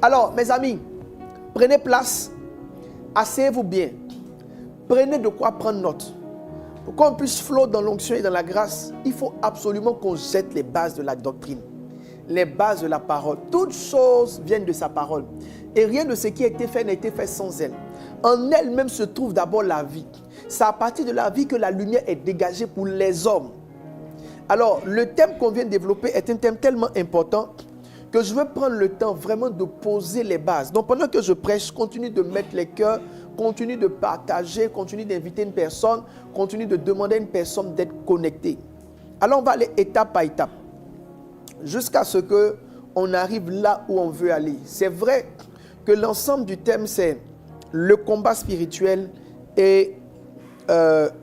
Alors, mes amis, prenez place, asseyez-vous bien, prenez de quoi prendre note. Pour qu'on puisse flotter dans l'onction et dans la grâce, il faut absolument qu'on jette les bases de la doctrine, les bases de la parole. Toutes choses viennent de sa parole. Et rien de ce qui a été fait n'a été fait sans elle. En elle-même se trouve d'abord la vie. C'est à partir de la vie que la lumière est dégagée pour les hommes. Alors, le thème qu'on vient de développer est un thème tellement important que je veux prendre le temps vraiment de poser les bases. Donc, pendant que je prêche, continue de mettre les cœurs, continue de partager, continue d'inviter une personne, continue de demander à une personne d'être connectée. Alors, on va aller étape par étape jusqu'à ce qu'on arrive là où on veut aller. C'est vrai que l'ensemble du thème, c'est le combat spirituel et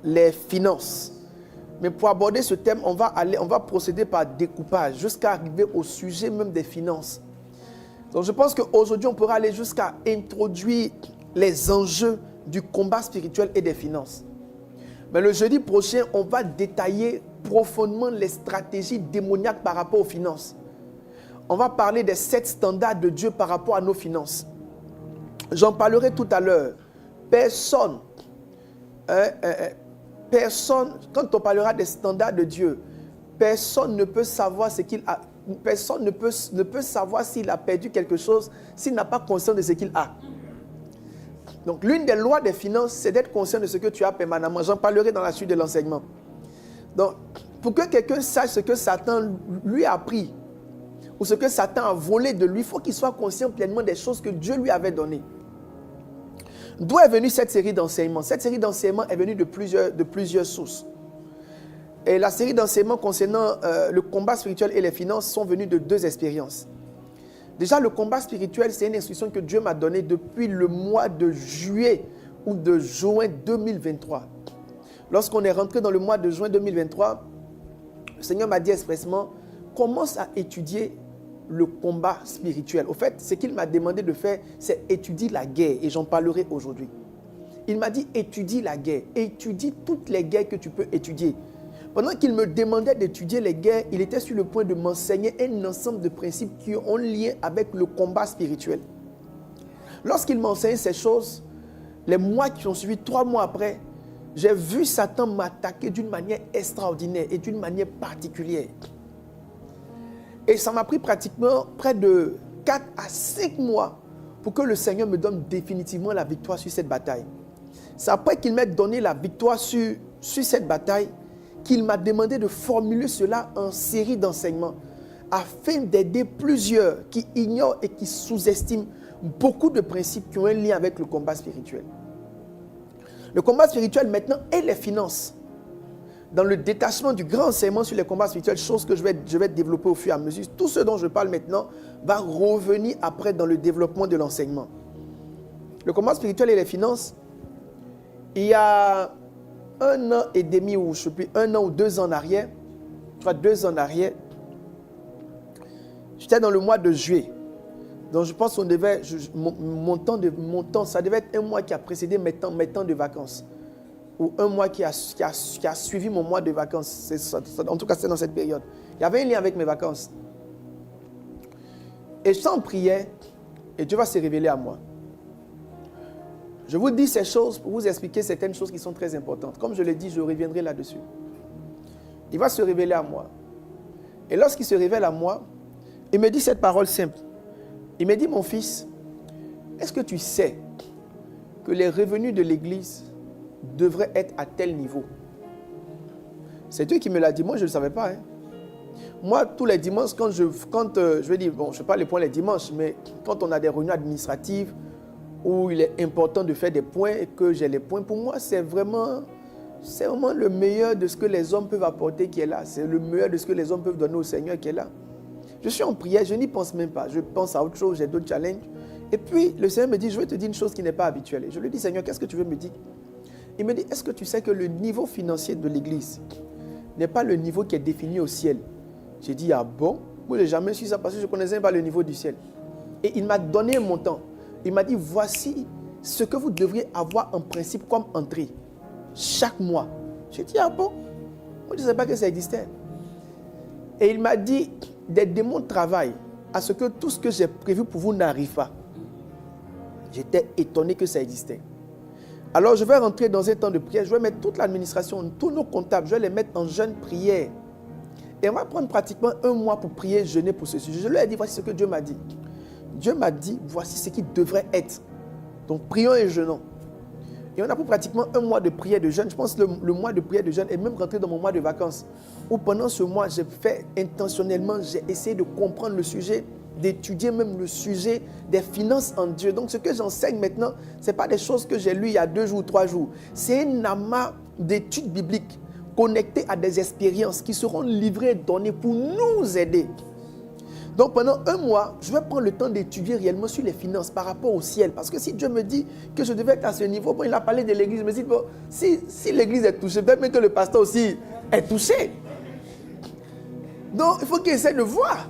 les finances. Mais pour aborder ce thème, on va procéder par découpage jusqu'à arriver au sujet même des finances. Donc je pense qu'aujourd'hui, on pourra aller jusqu'à introduire les enjeux du combat spirituel et des finances. Mais le jeudi prochain, on va détailler profondément les stratégies démoniaques par rapport aux finances. On va parler des 7 standards de Dieu par rapport à nos finances. J'en parlerai tout à l'heure. Personne, quand on parlera des standards de Dieu, personne ne peut savoir ce qu'il a. Personne ne peut savoir s'il a perdu quelque chose s'il n'a pas conscience de ce qu'il a. Donc, l'une des lois des finances, c'est d'être conscient de ce que tu as permanemment. J'en parlerai dans la suite de l'enseignement. Donc, pour que quelqu'un sache ce que Satan lui a pris ou ce que Satan a volé de lui, il faut qu'il soit conscient pleinement des choses que Dieu lui avait données. D'où est venue cette série d'enseignements? Cette série d'enseignements est venue de plusieurs sources. Et la série d'enseignements concernant le combat spirituel et les finances sont venues de 2 expériences. Déjà, le combat spirituel, c'est une instruction que Dieu m'a donnée depuis le mois de juillet ou de juin 2023. Lorsqu'on est rentré dans le mois de juin 2023, le Seigneur m'a dit expressément, commence à étudier le combat spirituel. Au fait, ce qu'il m'a demandé de faire, c'est étudier la guerre. Et j'en parlerai aujourd'hui. Il m'a dit, étudie la guerre. Étudie toutes les guerres que tu peux étudier. Pendant qu'il me demandait d'étudier les guerres, il était sur le point de m'enseigner un ensemble de principes qui ont lien avec le combat spirituel. Lorsqu'il m'enseignait ces choses, les mois qui ont suivi, 3 mois après, j'ai vu Satan m'attaquer d'une manière extraordinaire et d'une manière particulière. Et ça m'a pris pratiquement près de 4 à 5 mois pour que le Seigneur me donne définitivement la victoire sur cette bataille. C'est après qu'il m'ait donné la victoire sur cette bataille qu'il m'a demandé de formuler cela en série d'enseignements afin d'aider plusieurs qui ignorent et qui sous-estiment beaucoup de principes qui ont un lien avec le combat spirituel. Le combat spirituel maintenant et les finances. Dans le détachement du grand enseignement sur les combats spirituels, chose que je vais développer au fur et à mesure, tout ce dont je parle maintenant va revenir après dans le développement de l'enseignement. Le combat spirituel et les finances, il y a 1 an et demi, ou je ne sais plus, 1 an ou 2 ans en arrière, je crois 2 ans en arrière, j'étais dans le mois de juillet. Donc je pense qu'on devait, mon temps, ça devait être un mois qui a précédé mes temps de vacances. Ou un mois qui a suivi mon mois de vacances. En tout cas, c'est dans cette période. Il y avait un lien avec mes vacances. Et j'en priais, et Dieu va se révéler à moi. Je vous dis ces choses pour vous expliquer certaines choses qui sont très importantes. Comme je l'ai dit, je reviendrai là-dessus. Il va se révéler à moi. Et lorsqu'il se révèle à moi, il me dit cette parole simple. Il me dit, mon fils, est-ce que tu sais que les revenus de l'église devraient être à tel niveau? C'est Dieu qui me l'a dit. Moi, je ne le savais pas. Moi, tous les dimanches, je vais dire, bon, je ne fais pas les points les dimanches, mais quand on a des réunions administratives où il est important de faire des points et que j'ai les points, pour moi, c'est vraiment le meilleur de ce que les hommes peuvent apporter qui est là. C'est le meilleur de ce que les hommes peuvent donner au Seigneur qui est là. Je suis en prière, je n'y pense même pas. Je pense à autre chose, j'ai d'autres challenges. Et puis, le Seigneur me dit, je vais te dire une chose qui n'est pas habituelle. Et je lui dis, Seigneur, qu'est-ce que tu veux me dire? Il me dit, est-ce que tu sais que le niveau financier de l'église n'est pas le niveau qui est défini au ciel? J'ai dit, ah bon? Moi, je n'ai jamais su ça parce que je ne connaissais pas le niveau du ciel. Et il m'a donné un montant. Il m'a dit, voici ce que vous devriez avoir en principe comme entrée chaque mois. J'ai dit, ah bon? Moi, je ne savais pas que ça existait. Et il m'a dit, des démons travaillent à ce que tout ce que j'ai prévu pour vous n'arrive pas. J'étais étonné que ça existait. Alors je vais rentrer dans un temps de prière, je vais mettre toute l'administration, tous nos comptables, je vais les mettre en jeûne prière. Et on va prendre pratiquement 1 mois pour prier, jeûner pour ce sujet. Je leur ai dit, voici ce que Dieu m'a dit. Dieu m'a dit, voici ce qui devrait être. Donc prions et jeûnons. Et on a pris pratiquement 1 mois de prière de jeûne. Je pense que le mois de prière de jeûne est même rentré dans mon mois de vacances. Où pendant ce mois, j'ai fait intentionnellement, j'ai essayé de comprendre le sujet, d'étudier même le sujet des finances en Dieu. Donc ce que j'enseigne maintenant, ce n'est pas des choses que j'ai lues il y a 2 jours ou 3 jours. C'est un amas d'études bibliques connectées à des expériences qui seront livrées, données pour nous aider. Donc pendant 1 mois, je vais prendre le temps d'étudier réellement sur les finances par rapport au ciel. Parce que si Dieu me dit que je devais être à ce niveau, bon, il a parlé de l'église, je me dis, bon, si l'église est touchée, peut-être même que le pasteur aussi est touché. Donc il faut qu'il essaie de voir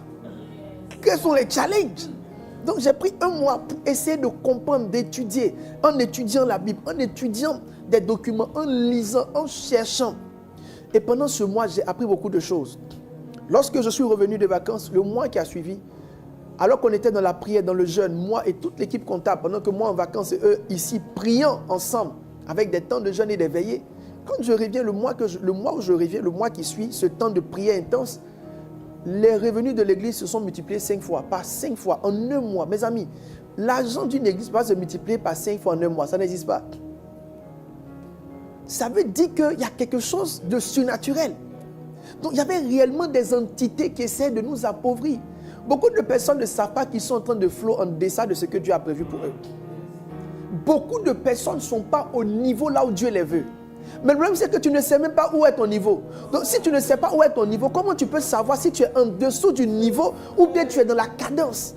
quels sont les challenges. Donc j'ai pris 1 mois pour essayer de comprendre, d'étudier, en étudiant la Bible, en étudiant des documents, en lisant, en cherchant. Et pendant ce mois, j'ai appris beaucoup de choses. Lorsque je suis revenu de vacances, le mois qui a suivi, alors qu'on était dans la prière, dans le jeûne, moi et toute l'équipe comptable, pendant que moi en vacances et eux ici, priant ensemble, avec des temps de jeûne et des veillées, quand je reviens, le mois où je reviens, le mois qui suit, ce temps de prière intense, les revenus de l'église se sont multipliés 5 fois, par 5 fois, en 1 mois. Mes amis, l'argent d'une église va se multiplier par 5 fois en 1 mois, ça n'existe pas. Ça veut dire qu'il y a quelque chose de surnaturel. Donc il y avait réellement des entités qui essaient de nous appauvrir. Beaucoup de personnes ne savent pas qu'ils sont en train de flotter en deçà de ce que Dieu a prévu pour eux. Beaucoup de personnes ne sont pas au niveau là où Dieu les veut. Mais le problème, c'est que tu ne sais même pas où est ton niveau. Donc si tu ne sais pas où est ton niveau, comment tu peux savoir si tu es en dessous du niveau ou bien tu es dans la cadence?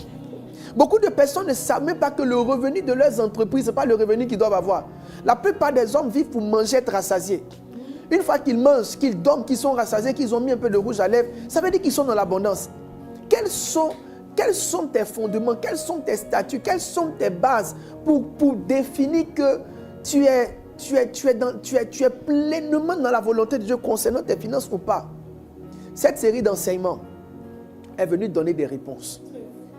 Beaucoup de personnes ne savent même pas que le revenu de leurs entreprises, ce n'est pas le revenu qu'ils doivent avoir. La plupart des hommes vivent pour manger, être rassasiés. Une fois qu'ils mangent, qu'ils dorment, qu'ils sont rassasiés, qu'ils ont mis un peu de rouge à lèvres, ça veut dire qu'ils sont dans l'abondance. Quels sont tes fondements, quels sont tes statuts, quelles sont tes bases pour définir que tu es pleinement dans la volonté de Dieu concernant tes finances ou pas? Cette série d'enseignements est venue donner des réponses.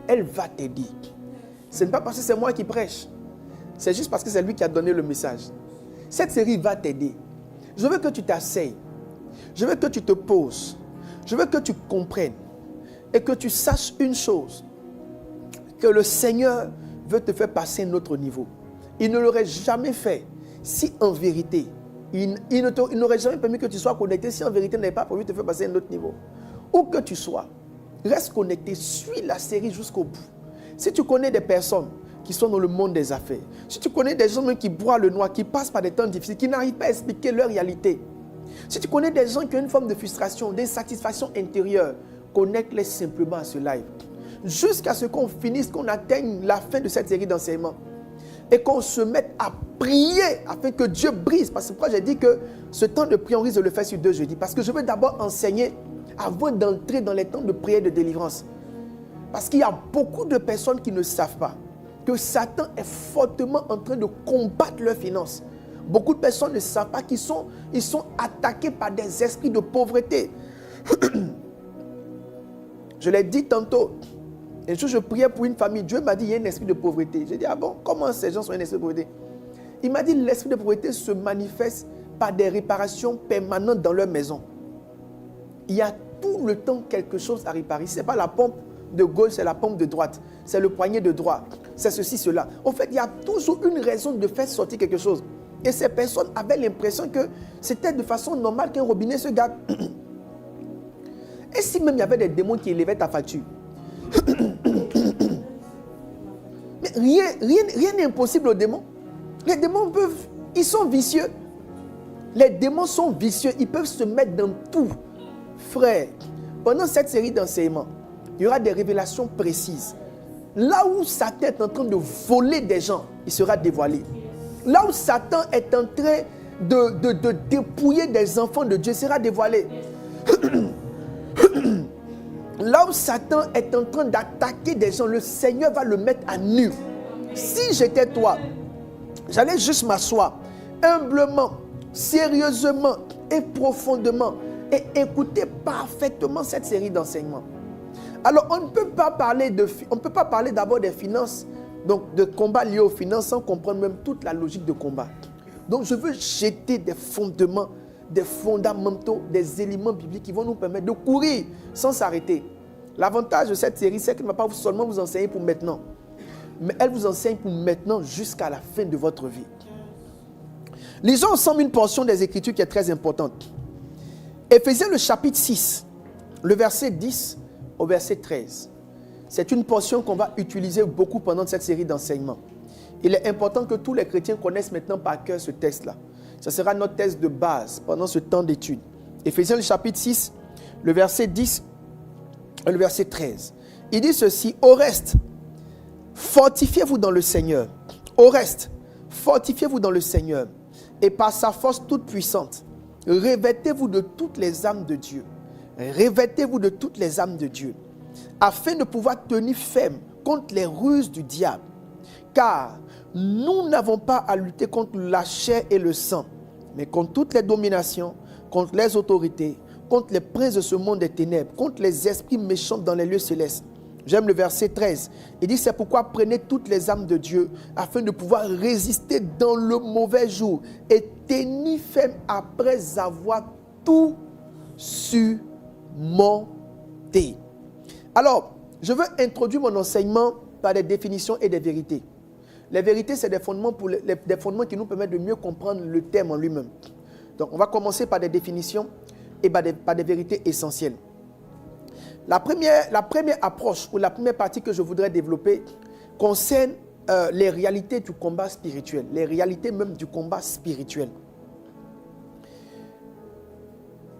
Elle va t'aider. Ce n'est pas parce que c'est moi qui prêche. C'est juste parce que c'est lui qui a donné le message. Cette série va t'aider. Je veux que tu t'asseyes. Je veux que tu te poses. Je veux que tu comprennes. Et que tu saches une chose. Que le Seigneur veut te faire passer un autre niveau. Il ne l'aurait jamais fait si en vérité, il n'aurait jamais permis que tu sois connecté si en vérité il n'avait pas prévu de te faire passer un autre niveau. Où que tu sois, reste connecté, suis la série jusqu'au bout. Si tu connais des personnes qui sont dans le monde des affaires, si tu connais des gens même qui boivent le noir, qui passent par des temps difficiles, qui n'arrivent pas à expliquer leur réalité, si tu connais des gens qui ont une forme de frustration, d'insatisfaction intérieure, connecte-les simplement à ce live. Jusqu'à ce qu'on finisse, qu'on atteigne la fin de cette série d'enseignements. Et qu'on se mette à prier afin que Dieu brise. Parce que pourquoi j'ai dit que ce temps de prière, on risque de le faire sur 2 jeudis. Parce que je veux d'abord enseigner avant d'entrer dans les temps de prière et de délivrance. Parce qu'il y a beaucoup de personnes qui ne savent pas que Satan est fortement en train de combattre leurs finances. Beaucoup de personnes ne savent pas qu'ils sont attaqués par des esprits de pauvreté. Je l'ai dit tantôt. Et un jour, je priais pour une famille. Dieu m'a dit, il y a un esprit de pauvreté. J'ai dit, ah bon, comment ces gens sont un esprit de pauvreté? Il m'a dit, l'esprit de pauvreté se manifeste par des réparations permanentes dans leur maison. Il y a tout le temps quelque chose à réparer. Ce n'est pas la pompe de gauche, c'est la pompe de droite. C'est le poignet de droite. C'est ceci, cela. En fait, il y a toujours une raison de faire sortir quelque chose. Et ces personnes avaient l'impression que c'était de façon normale qu'un robinet se garde. Et si même il y avait des démons qui élevaient ta facture? Mais rien n'est impossible aux démons. Les démons ils sont vicieux. Les démons sont vicieux, ils peuvent se mettre dans tout. Frère, pendant cette série d'enseignements, il y aura des révélations précises. Là où Satan est en train de voler des gens, il sera dévoilé. Là où Satan est en train de dépouiller des enfants de Dieu, il sera dévoilé. Là où Satan est en train d'attaquer des gens, le Seigneur va le mettre à nu. Si j'étais toi, j'allais juste m'asseoir humblement, sérieusement et profondément et écouter parfaitement cette série d'enseignements. Alors, on ne peut pas parler d'abord des finances, donc de combat lié aux finances, sans comprendre même toute la logique de combat. Donc, je veux jeter des fondements, des fondamentaux, des éléments bibliques qui vont nous permettre de courir sans s'arrêter. L'avantage de cette série, c'est qu'elle ne va pas seulement vous enseigner pour maintenant, mais elle vous enseigne pour maintenant jusqu'à la fin de votre vie. Lisons ensemble une portion des Écritures qui est très importante. Éphésiens le chapitre 6, le verset 10 au verset 13. C'est une portion qu'on va utiliser beaucoup pendant cette série d'enseignements. Il est important que tous les chrétiens connaissent maintenant par cœur ce texte-là. Ce sera notre texte de base pendant ce temps d'étude. Éphésiens le chapitre 6, le verset 10 et le verset 13. Il dit ceci: au reste, fortifiez-vous dans le Seigneur. Au reste, fortifiez-vous dans le Seigneur. Et par sa force toute puissante, revêtez-vous de toutes les âmes de Dieu. Revêtez-vous de toutes les âmes de Dieu, afin de pouvoir tenir ferme contre les ruses du diable. Car nous n'avons pas à lutter contre la chair et le sang, mais contre toutes les dominations, contre les autorités, contre les princes de ce monde des ténèbres, contre les esprits méchants dans les lieux célestes. J'aime le verset 13. Il dit: c'est pourquoi prenez toutes les âmes de Dieu, afin de pouvoir résister dans le mauvais jour et tenir ferme après avoir tout surmonté. Alors, je veux introduire mon enseignement par des définitions et des vérités. Les vérités, c'est des fondements, des fondements qui nous permettent de mieux comprendre le thème en lui-même. Donc, on va commencer par des définitions et par des vérités essentielles. La première approche ou la première partie que je voudrais développer concerne les réalités du combat spirituel, les réalités même du combat spirituel.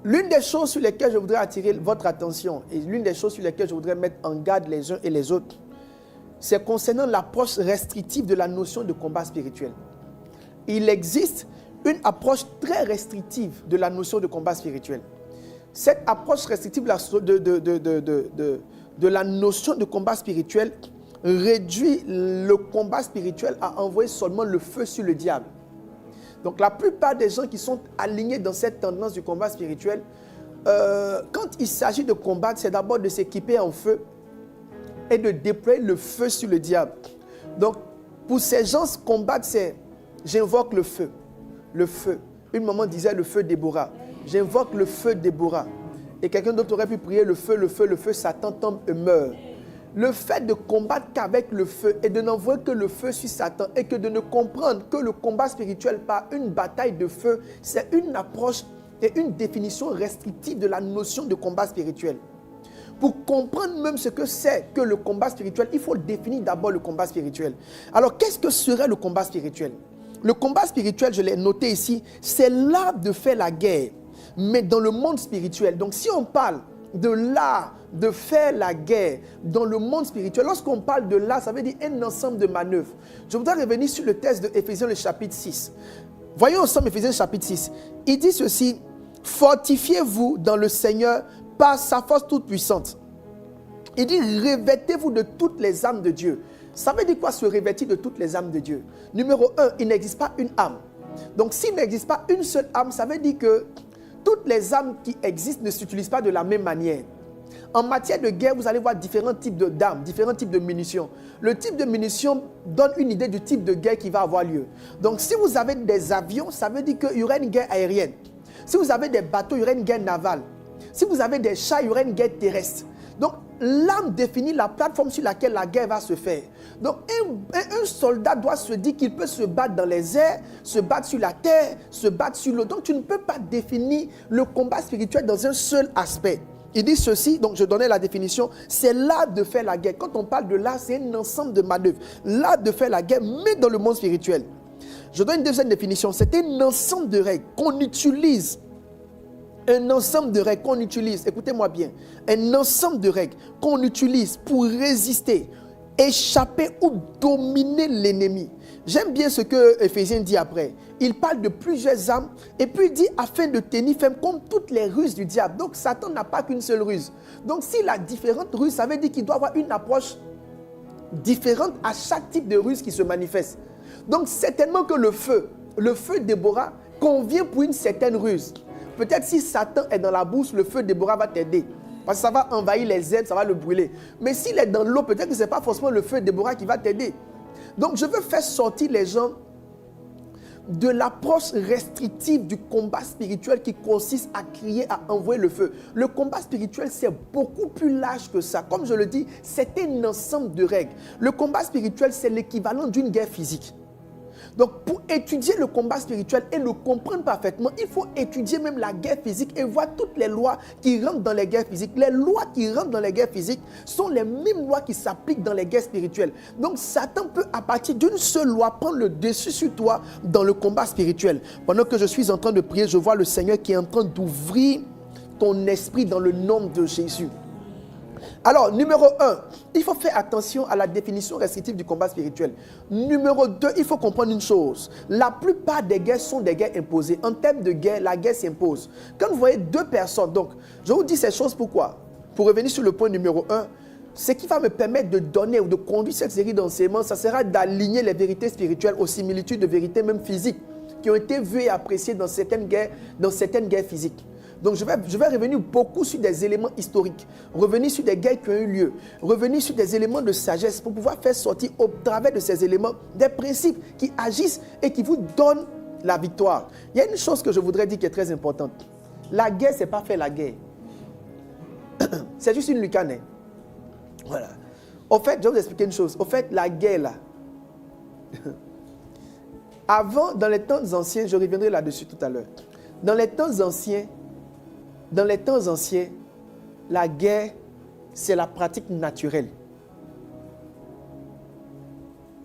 L'une des choses sur lesquelles je voudrais attirer votre attention et l'une des choses sur lesquelles je voudrais mettre en garde les uns et les autres, c'est concernant l'approche restrictive de la notion de combat spirituel. Il existe une approche très restrictive de la notion de combat spirituel. Cette approche restrictive de la notion de combat spirituel réduit le combat spirituel à envoyer seulement le feu sur le diable. Donc la plupart des gens qui sont alignés dans cette tendance du combat spirituel, quand il s'agit de combattre, c'est d'abord de s'équiper en feu et de déployer le feu sur le diable. Donc pour ces gens, combattre, c'est j'invoque le feu. Le feu. Une maman disait le feu Déborah. J'invoque le feu Déborah. Et quelqu'un d'autre aurait pu prier le feu, Satan tombe et meurt. Le fait de combattre qu'avec le feu et de n'envoyer que le feu sur Satan et que de ne comprendre que le combat spirituel par une bataille de feu, c'est une approche et une définition restrictive de la notion de combat spirituel. Pour comprendre même ce que c'est que le combat spirituel, il faut définir d'abord le combat spirituel. Alors, qu'est-ce que serait le combat spirituel? Le combat spirituel, je l'ai noté ici, c'est l'art de faire la guerre, mais dans le monde spirituel. Donc, si on parle de l'art de faire la guerre dans le monde spirituel, lorsqu'on parle de l'art, ça veut dire un ensemble de manœuvres. Je voudrais revenir sur le texte de Éphésiens, le chapitre 6. Voyons ensemble Éphésiens, chapitre 6. Il dit ceci: fortifiez-vous dans le Seigneur par sa force toute puissante. Il dit: revêtez-vous de toutes les âmes de Dieu. Ça veut dire quoi, se revêtir de toutes les âmes de Dieu? Numéro 1, il n'existe pas une âme. Donc, s'il n'existe pas une seule âme, ça veut dire que toutes les âmes qui existent ne s'utilisent pas de la même manière. En matière de guerre, vous allez voir différents types d'armes, différents types de munitions. Le type de munitions donne une idée du type de guerre qui va avoir lieu. Donc, si vous avez des avions, ça veut dire qu'il y aura une guerre aérienne. Si vous avez des bateaux, il y aura une guerre navale. Si vous avez des chars, il y aura une guerre terrestre. Donc, l'arme définit la plateforme sur laquelle la guerre va se faire. Donc, un soldat doit se dire qu'il peut se battre dans les airs, se battre sur la terre, se battre sur l'eau. Donc, tu ne peux pas définir le combat spirituel dans un seul aspect. Il dit ceci, donc je donnais la définition, c'est l'art de faire la guerre. Quand on parle de l'art, c'est un ensemble de manœuvres. L'art de faire la guerre, mais dans le monde spirituel. Je donne une deuxième définition, c'est un ensemble de règles qu'on utilise. Un ensemble de règles qu'on utilise, écoutez-moi bien, un ensemble de règles qu'on utilise pour résister, échapper ou dominer l'ennemi. J'aime bien ce que Éphésiens dit après. Il parle de plusieurs armes et puis il dit afin de tenir ferme comme toutes les ruses du diable. Donc Satan n'a pas qu'une seule ruse. Donc s'il a différentes ruses, ça veut dire qu'il doit avoir une approche différente à chaque type de ruse qui se manifeste. Donc certainement que le feu Déborah convient pour une certaine ruse. Peut-être si Satan est dans la bourse, le feu Déborah va t'aider. Parce que ça va envahir les ailes, ça va le brûler. Mais s'il est dans l'eau, peut-être que ce n'est pas forcément le feu de Déborah qui va t'aider. Donc je veux faire sortir les gens de l'approche restrictive du combat spirituel qui consiste à crier, à envoyer le feu. Le combat spirituel, c'est beaucoup plus large que ça. Comme je le dis, c'est un ensemble de règles. Le combat spirituel, c'est l'équivalent d'une guerre physique. Donc, pour étudier le combat spirituel et le comprendre parfaitement, il faut étudier même la guerre physique et voir toutes les lois qui rentrent dans les guerres physiques. Les lois qui rentrent dans les guerres physiques sont les mêmes lois qui s'appliquent dans les guerres spirituelles. Donc, Satan peut, à partir d'une seule loi, prendre le dessus sur toi dans le combat spirituel. Pendant que je suis en train de prier, je vois le Seigneur qui est en train d'ouvrir ton esprit dans le nom de Jésus. Alors, numéro 1, il faut faire attention à la définition restrictive du combat spirituel. Numéro 2, il faut comprendre une chose. La plupart des guerres sont des guerres imposées. En termes de guerre, la guerre s'impose. Quand vous voyez deux personnes, donc, je vous dis ces choses pourquoi? Pour revenir sur le point numéro 1, ce qui va me permettre de donner ou de conduire cette série d'enseignements, ça sera d'aligner les vérités spirituelles aux similitudes de vérités même physiques qui ont été vues et appréciées dans certaines guerres physiques. Donc je vais revenir beaucoup sur des éléments historiques, revenir sur des guerres qui ont eu lieu, revenir sur des éléments de sagesse pour pouvoir faire sortir au travers de ces éléments des principes qui agissent et qui vous donnent la victoire. Il y a une chose que je voudrais dire qui est très importante. La guerre, ce n'est pas faire la guerre. C'est juste une lucane. Voilà. Au fait, je vais vous expliquer une chose. Au fait, la guerre là, avant, dans les temps anciens, je reviendrai là-dessus tout à l'heure. Dans les temps anciens, la guerre, c'est la pratique naturelle.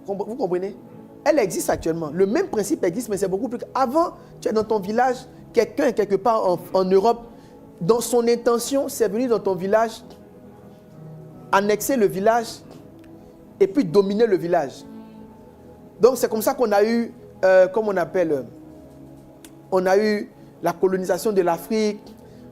Vous comprenez? Elle existe actuellement. Le même principe existe, mais c'est beaucoup plus... Avant, tu es dans ton village, quelqu'un est quelque part en Europe, dans son intention, c'est venir dans ton village, annexer le village et puis dominer le village. Donc, c'est comme ça qu'on a eu, on a eu la colonisation de l'Afrique.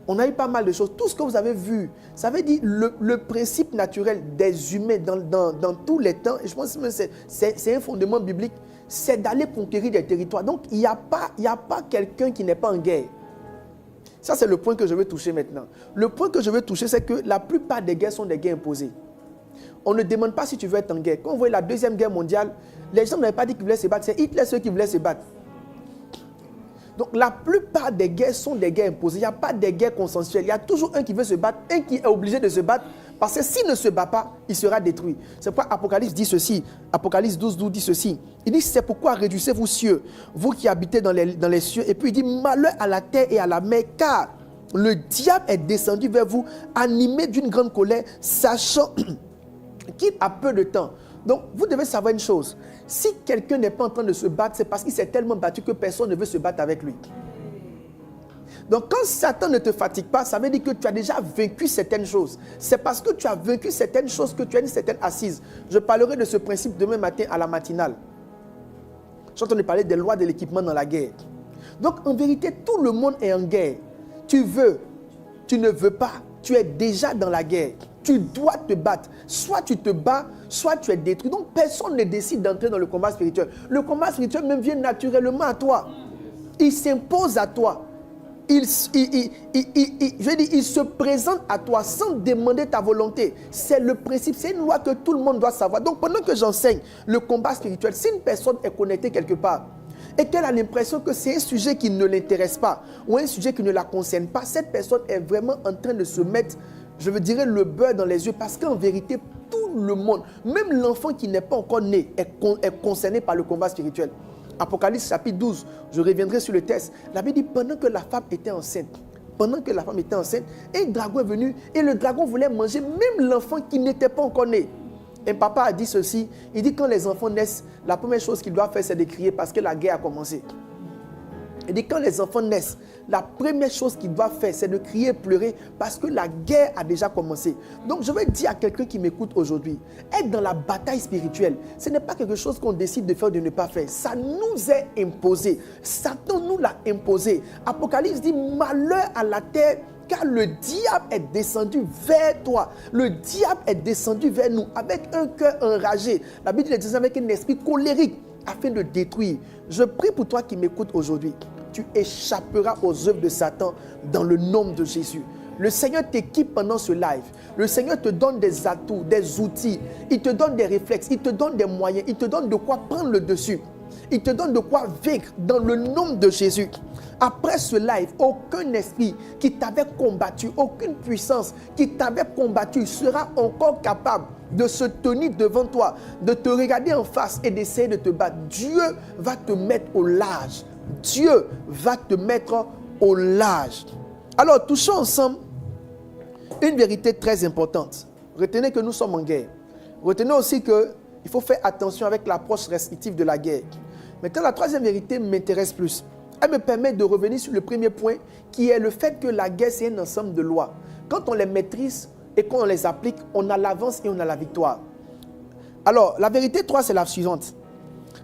On a eu pas mal de choses. Tout ce que vous avez vu, ça veut dire le principe naturel des humains dans tous les temps, et je pense que c'est un fondement biblique, c'est d'aller conquérir des territoires. Donc, il n'y a pas quelqu'un qui n'est pas en guerre. Ça, c'est le point que je veux toucher maintenant. Le point que je veux toucher, c'est que la plupart des guerres sont des guerres imposées. On ne demande pas si tu veux être en guerre. Quand vous voyez la Deuxième Guerre mondiale, les gens n'avaient pas dit qu'ils voulaient se battre. C'est Hitler ceux qui voulaient se battre. Donc, la plupart des guerres sont des guerres imposées. Il n'y a pas de guerres consensuelles. Il y a toujours un qui veut se battre, un qui est obligé de se battre, parce que s'il ne se bat pas, il sera détruit. C'est pourquoi Apocalypse dit ceci. Apocalypse 12 dit ceci. Il dit, c'est pourquoi réjouissez-vous cieux, vous qui habitez dans les cieux. Et puis il dit, malheur à la terre et à la mer, car le diable est descendu vers vous, animé d'une grande colère, sachant qu'il a peu de temps. Donc, vous devez savoir une chose. Si quelqu'un n'est pas en train de se battre, c'est parce qu'il s'est tellement battu que personne ne veut se battre avec lui. Donc, quand Satan ne te fatigue pas, ça veut dire que tu as déjà vaincu certaines choses. C'est parce que tu as vaincu certaines choses que tu as une certaine assise. Je parlerai de ce principe demain matin à la matinale. Je suis en train de parler des lois de l'équipement dans la guerre. Donc, en vérité, tout le monde est en guerre. Tu veux, tu ne veux pas, tu es déjà dans la guerre. Tu dois te battre. Soit tu te bats, soit tu es détruit. Donc, personne ne décide d'entrer dans le combat spirituel. Le combat spirituel même vient naturellement à toi. Il s'impose à toi. Il se présente à toi sans demander ta volonté. C'est le principe, c'est une loi que tout le monde doit savoir. Donc, pendant que j'enseigne le combat spirituel, si une personne est connectée quelque part et qu'elle a l'impression que c'est un sujet qui ne l'intéresse pas ou un sujet qui ne la concerne pas, cette personne est vraiment en train de se mettre, je veux dire, le beurre dans les yeux, parce qu'en vérité, tout le monde, même l'enfant qui n'est pas encore né, est concerné par le combat spirituel. Apocalypse chapitre 12, je reviendrai sur le texte. La Bible dit, pendant que la femme était enceinte, un dragon est venu et le dragon voulait manger même l'enfant qui n'était pas encore né. Un papa a dit ceci, il dit quand les enfants naissent, la première chose qu'ils doivent faire, c'est de crier parce que la guerre a commencé. Il dit quand les enfants naissent, la première chose qu'ils doivent faire, c'est de crier et pleurer parce que la guerre a déjà commencé. Donc je vais dire à quelqu'un qui m'écoute aujourd'hui, être dans la bataille spirituelle, ce n'est pas quelque chose qu'on décide de faire ou de ne pas faire. Ça nous est imposé. Satan nous l'a imposé. Apocalypse dit malheur à la terre, car le diable est descendu vers toi. Le diable est descendu vers nous avec un cœur enragé. La Bible dit avec un esprit colérique afin de détruire. Je prie pour toi qui m'écoutes aujourd'hui. Tu échapperas aux œuvres de Satan dans le nom de Jésus. Le Seigneur t'équipe pendant ce live. Le Seigneur te donne des atouts, des outils. Il te donne des réflexes, il te donne des moyens, il te donne de quoi prendre le dessus. Il te donne de quoi vaincre dans le nom de Jésus. Après ce live, aucun esprit qui t'avait combattu, aucune puissance qui t'avait combattu sera encore capable de se tenir devant toi, de te regarder en face et d'essayer de te battre. Dieu va te mettre au large. Dieu va te mettre au large. Alors, touchons ensemble une vérité très importante. Retenez que nous sommes en guerre. Retenez aussi qu'il faut faire attention avec l'approche restrictive de la guerre. Maintenant, la troisième vérité m'intéresse plus. Elle me permet de revenir sur le premier point, qui est le fait que la guerre, c'est un ensemble de lois. Quand on les maîtrise et qu'on les applique, on a l'avance et on a la victoire. Alors, la vérité 3, c'est la suivante.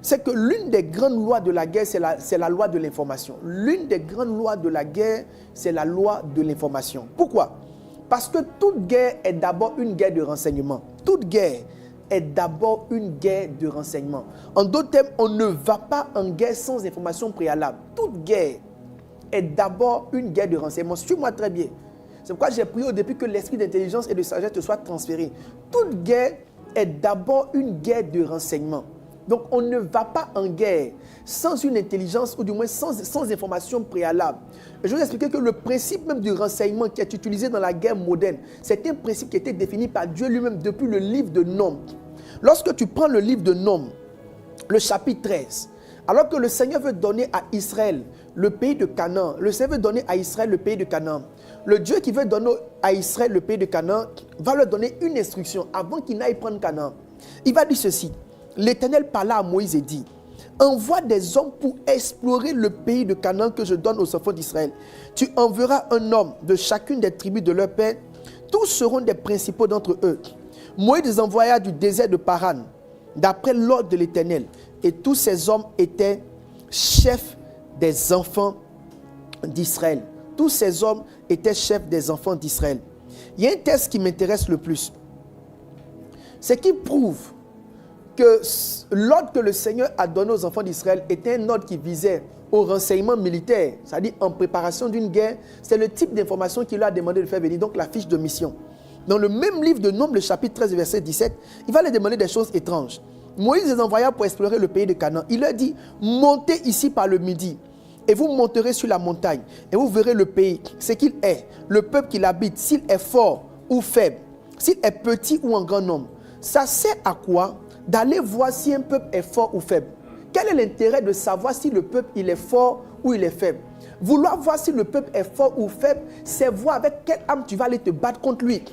C'est que l'une des grandes lois de la guerre, c'est la loi de l'information. L'une des grandes lois de la guerre, c'est la loi de l'information. Pourquoi? Parce que toute guerre est d'abord une guerre de renseignement. Toute guerre est d'abord une guerre de renseignement. En d'autres termes, on ne va pas en guerre sans information préalable. Toute guerre est d'abord une guerre de renseignement. Suis-moi très bien. C'est pourquoi j'ai prié au début que l'esprit d'intelligence et de sagesse te soit transféré. Toute guerre est d'abord une guerre de renseignement. Donc, on ne va pas en guerre sans une intelligence ou du moins sans information préalable. Et je vais vous expliquer que le principe même du renseignement qui est utilisé dans la guerre moderne, c'est un principe qui a été défini par Dieu lui-même depuis le livre de Nombres. Lorsque tu prends le livre de Nombres, le chapitre 13, alors que le Seigneur veut donner à Israël le pays de Canaan, le Seigneur veut donner à Israël le pays de Canaan, le Dieu qui veut donner à Israël le pays de Canaan va leur donner une instruction avant qu'il n'aille prendre Canaan. Il va dire ceci. L'Éternel parla à Moïse et dit, envoie des hommes pour explorer le pays de Canaan que je donne aux enfants d'Israël. Tu enverras un homme de chacune des tribus de leur père. Tous seront des principaux d'entre eux. Moïse les envoya du désert de Paran, d'après l'ordre de l'Éternel. Et tous ces hommes étaient chefs des enfants d'Israël. Tous ces hommes étaient chefs des enfants d'Israël. Il y a un texte qui m'intéresse le plus. C'est qui prouve que l'ordre que le Seigneur a donné aux enfants d'Israël était un ordre qui visait au renseignement militaire, c'est-à-dire en préparation d'une guerre. C'est le type d'information qu'il leur a demandé de faire venir, donc la fiche de mission. Dans le même livre de Nombres, le chapitre 13, verset 17, il va leur demander des choses étranges. Moïse les envoya pour explorer le pays de Canaan. Il leur dit, montez ici par le midi, et vous monterez sur la montagne, et vous verrez le pays, ce qu'il est, le peuple qui l'habite, s'il est fort ou faible, s'il est petit ou en grand nombre. Ça sert à quoi d'aller voir si un peuple est fort ou faible? Quel est l'intérêt de savoir si le peuple il est fort ou il est faible? Vouloir voir si le peuple est fort ou faible, c'est voir avec quelle âme tu vas aller te battre contre lui.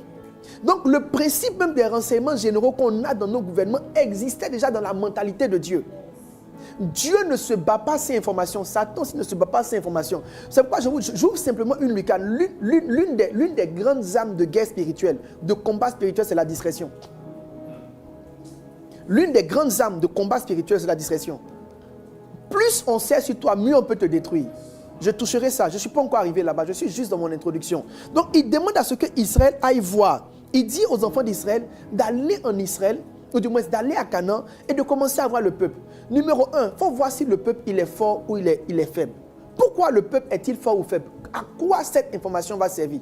Donc le principe même des renseignements généraux qu'on a dans nos gouvernements existait déjà dans la mentalité de Dieu. Dieu ne se bat pas sans information. Satan ne se bat pas sans information. C'est pourquoi j'ouvre simplement une lucane. L'une des grandes armes de guerre spirituelle, de combat spirituel, c'est la discrétion. L'une des grandes armes de combat spirituel, c'est la discrétion. Plus on sait sur toi, mieux on peut te détruire. Je toucherai ça. Je ne suis pas encore arrivé là-bas. Je suis juste dans mon introduction. Donc, il demande à ce que Israël aille voir. Il dit aux enfants d'Israël d'aller en Israël, ou du moins d'aller à Canaan et de commencer à voir le peuple. Numéro 1, il faut voir si le peuple il est fort ou il est faible. Pourquoi le peuple est-il fort ou faible? À quoi cette information va servir?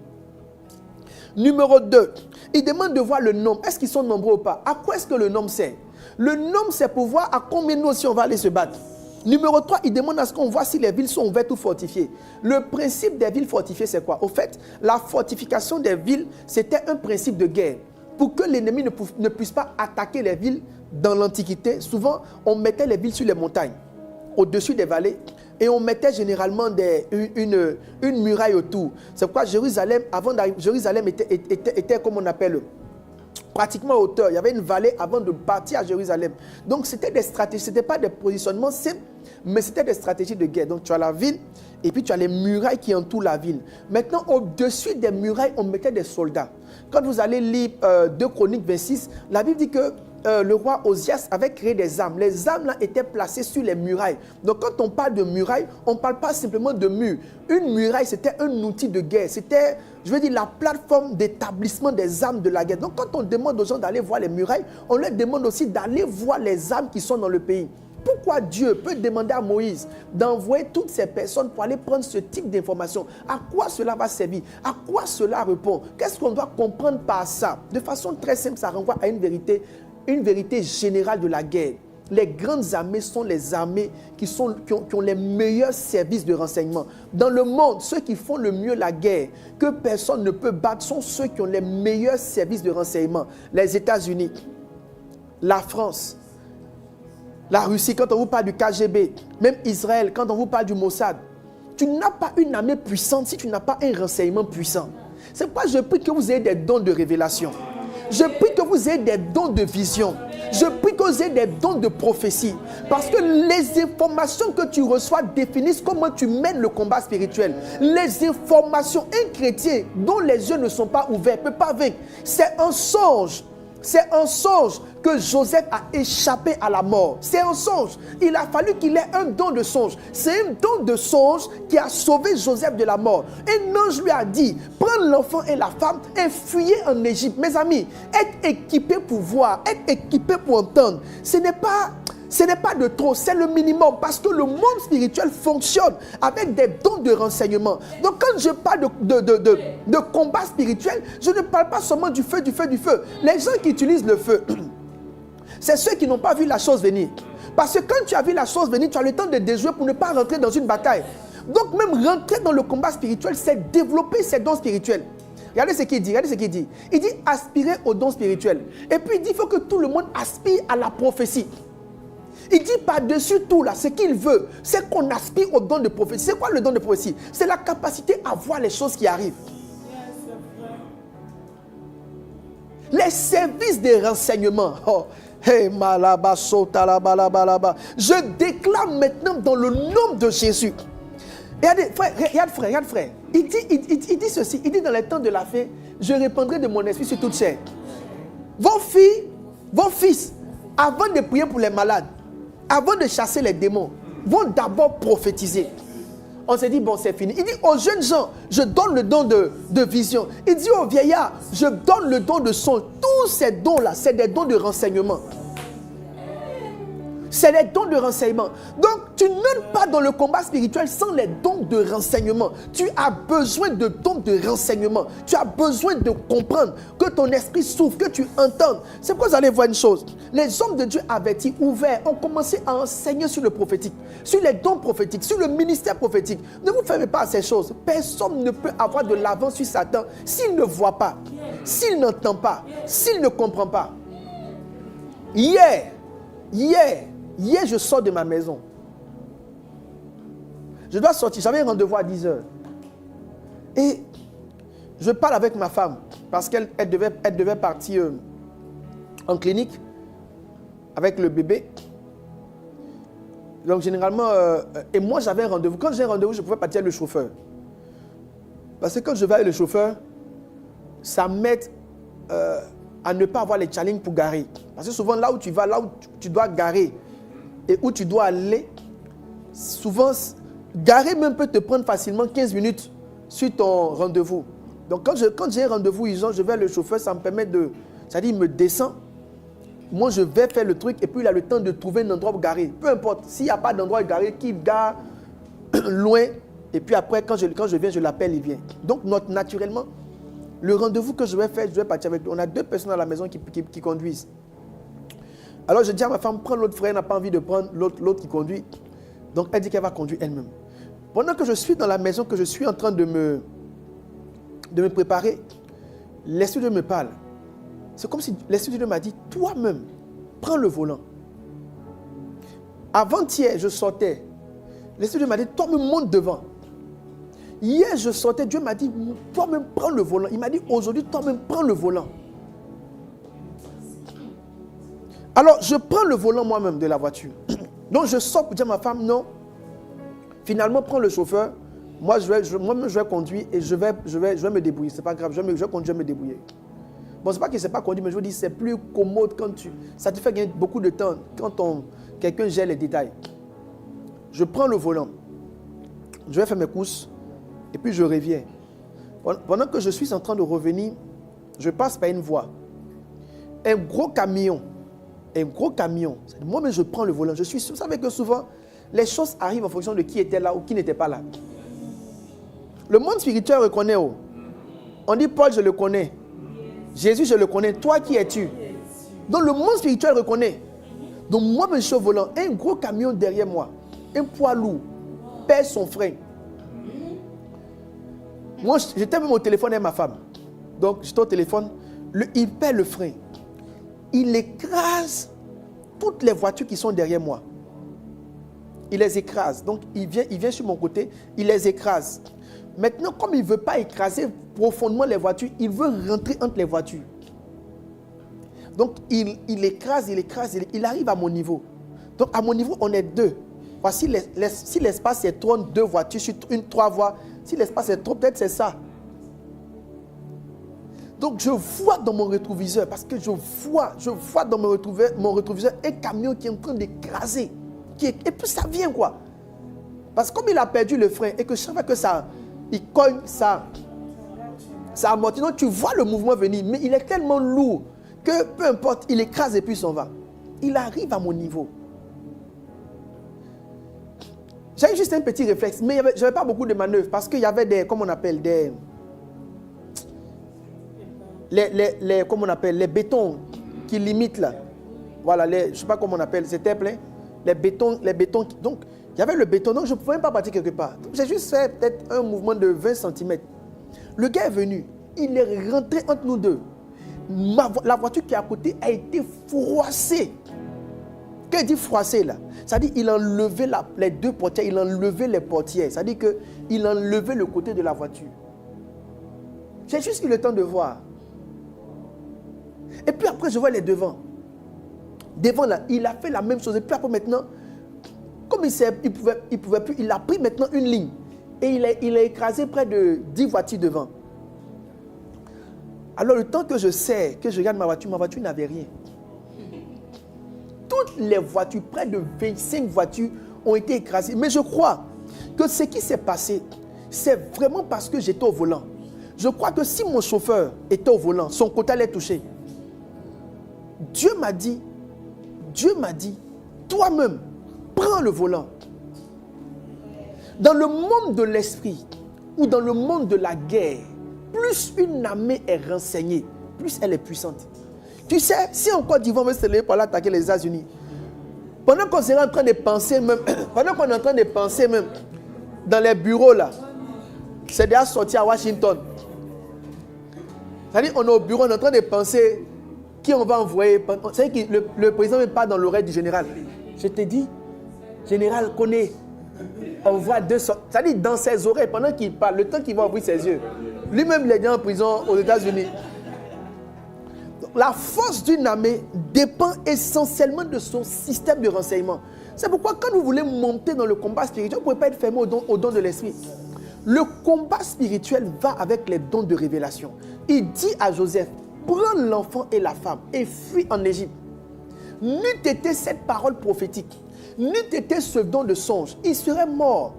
Numéro 2, il demande de voir le nombre. Est-ce qu'ils sont nombreux ou pas? À quoi est-ce que le nombre sert? Le nombre, c'est pour voir à combien nous aussi on va aller se battre. Numéro 3, il demande à ce qu'on voit si les villes sont ouvertes ou fortifiées. Le principe des villes fortifiées, c'est quoi? Au fait, la fortification des villes, c'était un principe de guerre. Pour que l'ennemi ne puisse pas attaquer les villes dans l'Antiquité, souvent, on mettait les villes sur les montagnes, au-dessus des vallées, et on mettait généralement une muraille autour. C'est pourquoi Jérusalem, avant d'arriver, Jérusalem était comme on appelle, pratiquement à hauteur. Il y avait une vallée avant de partir à Jérusalem. Donc, c'était des stratégies. Ce n'était pas des positionnements simples, mais c'était des stratégies de guerre. Donc, tu as la ville et puis tu as les murailles qui entourent la ville. Maintenant, au-dessus des murailles, on mettait des soldats. Quand vous allez lire 2 Chroniques 26, la Bible dit que le roi Osias avait créé des armes. Les armes là étaient placées sur les murailles. Donc quand on parle de muraille, on ne parle pas simplement de mur. Une muraille, c'était un outil de guerre. C'était, je veux dire, la plateforme d'établissement des armes de la guerre. Donc quand on demande aux gens d'aller voir les murailles, on leur demande aussi d'aller voir les armes qui sont dans le pays. pourquoi Dieu peut demander à Moïse d'envoyer toutes ces personnes pour aller prendre ce type d'information? À quoi cela va servir? À quoi cela répond? Qu'est-ce qu'on doit comprendre par ça? De façon très simple, ça renvoie à une vérité générale de la guerre. Les grandes armées sont les armées qui ont les meilleurs services de renseignement. Dans le monde, ceux qui font le mieux la guerre, que personne ne peut battre, sont ceux qui ont les meilleurs services de renseignement. Les États-Unis, la France, la Russie, quand on vous parle du KGB, même Israël, quand on vous parle du Mossad. Tu n'as pas une armée puissante si tu n'as pas un renseignement puissant. C'est pourquoi je prie que vous ayez des dons de révélation. Je prie que vous ayez des dons de vision. Je prie que vous ayez des dons de prophétie. Parce que les informations que tu reçois définissent comment tu mènes le combat spirituel. Les informations, un chrétien dont les yeux ne sont pas ouverts ne peut pas vaincre. C'est un songe. C'est un songe que Joseph a échappé à la mort. C'est un songe. Il a fallu qu'il ait un don de songe. C'est un don de songe qui a sauvé Joseph de la mort. Un ange lui a dit, prends l'enfant et la femme et fuyez en Égypte. Mes amis, être équipé pour voir, être équipé pour entendre, ce n'est pas de trop, c'est le minimum parce que le monde spirituel fonctionne avec des dons de renseignement. Donc quand je parle de combat spirituel, je ne parle pas seulement du feu. Les gens qui utilisent le feu, c'est ceux qui n'ont pas vu la chose venir. Parce que quand tu as vu la chose venir, tu as le temps de déjouer pour ne pas rentrer dans une bataille. Donc même rentrer dans le combat spirituel, c'est développer ses dons spirituels. Regardez ce qu'il dit, Il dit aspirer aux dons spirituels. Et puis il dit il faut que tout le monde aspire à la prophétie. Il dit par-dessus tout là, ce qu'il veut, c'est qu'on aspire au don de prophétie. C'est quoi le don de prophétie? C'est la capacité à voir les choses qui arrivent. Les services de renseignement. Oh, hey, malaba, sotalaba. Je déclare maintenant dans le nom de Jésus. Regarde frère. Il dit ceci, il dit dans les temps de la fin, je répandrai de mon esprit sur toute chair. Vos filles, vos fils, avant de prier pour les malades, avant de chasser les démons, vont d'abord prophétiser. On s'est dit, bon, c'est fini. Il dit aux jeunes gens, je donne le don de vision. Il dit aux vieillards, je donne le don de son. Tous ces dons-là, c'est des dons de renseignement. C'est les dons de renseignement. Donc, tu n'entres pas dans le combat spirituel sans les dons de renseignement. Tu as besoin de dons de renseignement. Tu as besoin de comprendre, que ton esprit souffle, que tu entendes. C'est pourquoi vous allez voir une chose. Les hommes de Dieu avertis, ouverts, ont commencé à enseigner sur le prophétique, sur les dons prophétiques, sur le ministère prophétique. Ne vous fermez pas à ces choses. Personne ne peut avoir de l'avance sur Satan s'il ne voit pas, s'il n'entend pas, s'il ne comprend pas. Hier, je sors de ma maison. Je dois sortir. J'avais un rendez-vous à 10h. Et je parle avec ma femme parce qu'elle devait partir en clinique avec le bébé. Donc généralement, et moi j'avais un rendez-vous. Quand j'ai un rendez-vous, je pouvais partir avec le chauffeur. Parce que quand je vais avec le chauffeur, ça m'aide à ne pas avoir les challenges pour garer. Parce que souvent là où tu vas, là où tu dois garer, et où tu dois aller, souvent, garer même peut te prendre facilement 15 minutes sur ton rendez-vous. Donc quand j'ai un rendez-vous, je vais le chauffeur, ça me permet c'est-à-dire il me descend, moi je vais faire le truc et puis il a le temps de trouver un endroit pour garer. Peu importe, s'il n'y a pas d'endroit pour garer, qu'il gare loin, et puis après quand je viens, je l'appelle, il vient. Donc naturellement, le rendez-vous que je vais faire, je vais partir avec lui. On a 2 personnes à la maison qui conduisent. Alors je dis à ma femme, prends l'autre frère, elle n'a pas envie de prendre l'autre qui conduit. Donc elle dit qu'elle va conduire elle-même. Pendant que je suis dans la maison, que je suis en train de me préparer, l'Esprit de Dieu me parle. C'est comme si l'Esprit de Dieu m'a dit, toi-même, prends le volant. Avant-hier, je sortais. L'Esprit de Dieu m'a dit, toi-même, monte devant. Hier, je sortais, Dieu m'a dit, toi-même, prends le volant. Il m'a dit, aujourd'hui, toi-même, prends le volant. Alors, je prends le volant moi-même de la voiture. Donc, je sors pour dire à ma femme, non. Finalement, prends le chauffeur. Moi, moi-même, je vais conduire et je vais me débrouiller. Ce n'est pas grave, je vais conduire, je vais me débrouiller. Bon, ce n'est pas que ce n'est pas conduire, mais je vous dis, c'est plus commode quand ça te fait gagner beaucoup de temps quand quelqu'un gère les détails. Je prends le volant. Je vais faire mes courses et puis je reviens. Pendant que je suis en train de revenir, je passe par une voie. Un gros camion un gros camion. Moi-même, je prends le volant. Je suis sûr. Vous savez que souvent, les choses arrivent en fonction de qui était là ou qui n'était pas là. Le monde spirituel reconnaît. Oh. On dit Paul, je le connais. Jésus, je le connais. Toi, qui es-tu? Donc, le monde spirituel reconnaît. Donc, moi-même, je suis au volant. Un gros camion derrière moi. Un poids lourd. Pèse son frein. Moi, j'étais même au téléphone avec ma femme. Donc, j'étais au téléphone. Il perd le frein. Il écrase toutes les voitures qui sont derrière moi. Il les écrase. Donc, il vient sur mon côté, il les écrase. Maintenant, comme il ne veut pas écraser profondément les voitures, il veut rentrer entre les voitures. Donc, il écrase, il arrive à mon niveau. Donc, à mon niveau, on est deux. Voici, si l'espace est trop, 2 voitures, sur 3 voies. Si l'espace est trop, peut-être c'est ça. Donc, je vois dans mon rétroviseur, parce que je vois dans mon rétroviseur un camion qui est en train d'écraser. Et puis ça vient quoi. Parce que comme il a perdu le frein et que chaque fois que ça, il cogne, ça amortit. Donc tu vois le mouvement venir, mais il est tellement lourd que peu importe, il écrase et puis il s'en va. Il arrive à mon niveau. J'avais juste un petit réflexe, mais je n'avais pas beaucoup de manœuvres parce qu'il y avait des, comment on appelle, les bétons qui limitent là. Voilà, je ne sais pas comment on appelle, c'était plein. Les bétons. Donc, il y avait le béton, donc je ne pouvais même pas partir quelque part. Donc, j'ai juste fait peut-être un mouvement de 20 cm. Le gars est venu, il est rentré entre nous deux. La voiture qui est à côté a été froissée. Quand il dit froissée là, ça dit qu'il a enlevé les 2 portières, il a enlevé les portières. Ça dit qu'il a enlevé le côté de la voiture. J'ai juste eu le temps de voir. Et puis après, je vois les devants. Devant là, il a fait la même chose. Et puis après maintenant, comme il pouvait plus, il a pris maintenant une ligne. Et il a écrasé près de 10 voitures devant. Alors le temps que je sais, que je regarde ma voiture n'avait rien. Toutes les voitures, près de 25 voitures ont été écrasées. Mais je crois que ce qui s'est passé, c'est vraiment parce que j'étais au volant. Je crois que si mon chauffeur était au volant, son côté allait toucher. Dieu m'a dit, toi-même, prends le volant. Dans le monde de l'esprit ou dans le monde de la guerre, plus une armée est renseignée, plus elle est puissante. Tu sais, si en Côte d'Ivoire on veut se lever pour aller attaquer les États-Unis, pendant qu'on est en train de penser même, dans les bureaux là, c'est déjà sorti à Washington. C'est-à-dire on est au bureau, on est en train de penser qui on va envoyer. C'est que le président n'est pas dans l'oreille du général. Je te dis, général connaît. On voit 200. C'est-à-dire dans ses oreilles, pendant qu'il parle, le temps qu'il va ouvrir ses yeux. Lui-même, il est en prison aux États-Unis. La force d'une armée dépend essentiellement de son système de renseignement. C'est pourquoi quand vous voulez monter dans le combat spirituel, vous ne pouvez pas être fermé au don de l'esprit. Le combat spirituel va avec les dons de révélation. Il dit à Joseph, prends l'enfant et la femme et fuis en Égypte. N'eût été cette parole prophétique, n'eût été ce don de songe, il serait mort.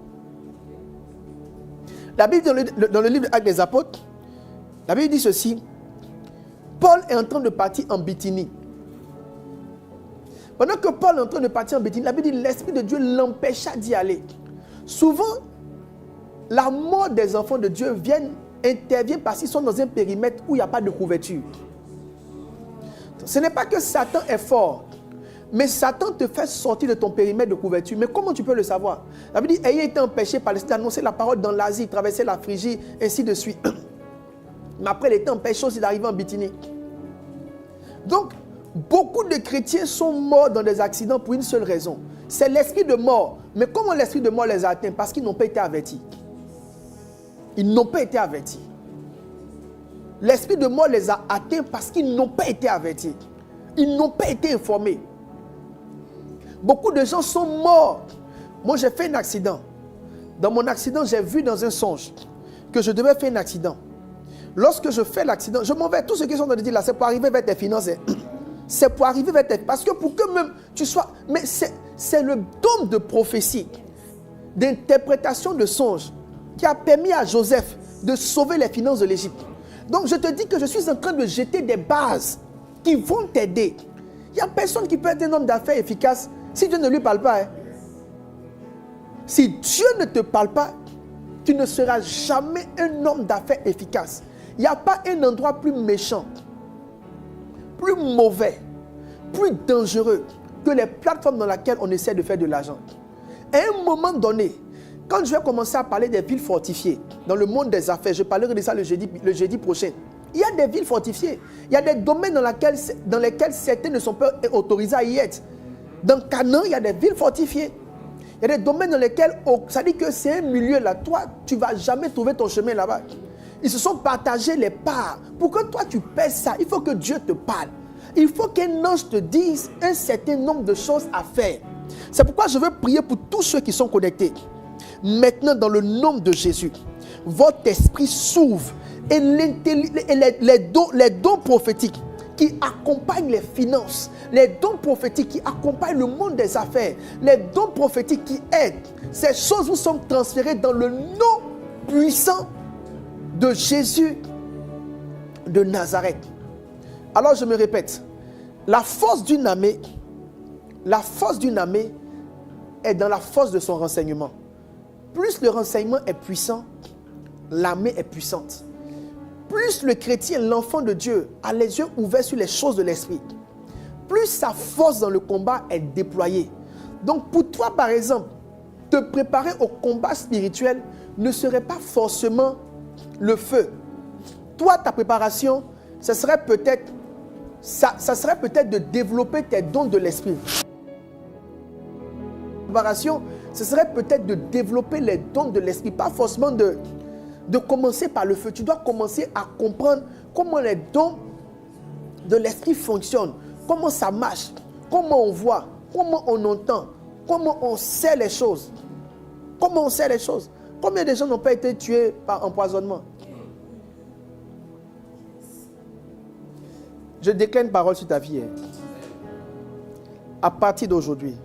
La Bible, dans le livre Actes des Apôtres, la Bible dit ceci. Paul est en train de partir en Bithynie. Pendant que Paul est en train de partir en Bithynie, la Bible dit l'Esprit de Dieu l'empêcha d'y aller. Souvent, la mort des enfants de Dieu intervient parce qu'ils sont dans un périmètre où il n'y a pas de couverture. Ce n'est pas que Satan est fort, mais Satan te fait sortir de ton périmètre de couverture. Mais comment tu peux le savoir? La Bible dit, ayant été empêché par l'Esprit d'annoncer la parole dans l'Asie, traverser la Phrygie, ainsi de suite. Mais après, il était empêché aussi d'arriver en Bithynie. Donc, beaucoup de chrétiens sont morts dans des accidents pour une seule raison. C'est l'esprit de mort. Mais comment l'esprit de mort les a atteints? Parce qu'ils n'ont pas été avertis. Ils n'ont pas été avertis. L'esprit de mort les a atteints parce qu'ils n'ont pas été avertis. Ils n'ont pas été informés. Beaucoup de gens sont morts. Moi, j'ai fait un accident. Dans mon accident, j'ai vu dans un songe que je devais faire un accident. Lorsque je fais l'accident, je m'en vais. Tout ce qu'ils sont en train de dire là, c'est pour arriver vers tes finances. C'est pour arriver vers tes... Parce que pour que même tu sois... Mais c'est le don de prophétie, d'interprétation de songes qui a permis à Joseph de sauver les finances de l'Égypte. Donc je te dis que je suis en train de jeter des bases qui vont t'aider, Il n'y a personne qui peut être un homme d'affaires efficace si Dieu ne lui parle pas. Hein. Si Dieu ne te parle pas, tu ne seras jamais un homme d'affaires efficace. Il n'y a pas un endroit plus méchant, plus mauvais, plus dangereux que les plateformes dans lesquelles on essaie de faire de l'argent. À un moment donné, quand je vais commencer à parler des villes fortifiées dans le monde des affaires, je parlerai de ça le jeudi prochain. Il y a des villes fortifiées. Il y a des domaines dans lesquels certains ne sont pas autorisés à y être. Dans Canaan, il y a des villes fortifiées. Il y a des domaines dans lesquels, ça dit que c'est un milieu là, toi, tu ne vas jamais trouver ton chemin là-bas. Ils se sont partagés les parts. Pour que toi, tu pèses ça, il faut que Dieu te parle. Il faut qu'un ange te dise un certain nombre de choses à faire. C'est pourquoi je veux prier pour tous ceux qui sont connectés. Maintenant, dans le nom de Jésus, votre esprit s'ouvre et les dons prophétiques qui accompagnent les finances, les dons prophétiques qui accompagnent le monde des affaires, les dons prophétiques qui aident, ces choses vous sont transférées dans le nom puissant de Jésus de Nazareth. Alors je me répète, la force d'une armée est dans la force de son renseignement. Plus le renseignement est puissant, l'armée est puissante. Plus le chrétien, l'enfant de Dieu, a les yeux ouverts sur les choses de l'esprit, plus sa force dans le combat est déployée. Donc pour toi, par exemple, te préparer au combat spirituel ne serait pas forcément le feu. Toi, ta préparation, ça serait peut-être de développer tes dons de l'esprit. Préparation, ce serait peut-être de développer les dons de l'esprit, pas forcément de commencer par le feu. Tu dois commencer à comprendre comment les dons de l'esprit fonctionnent, comment ça marche, comment on voit, comment on entend, comment on sait les choses. Comment on sait les choses. Combien de gens n'ont pas été tués par empoisonnement? Je déclare une parole sur ta vie. À partir d'aujourd'hui,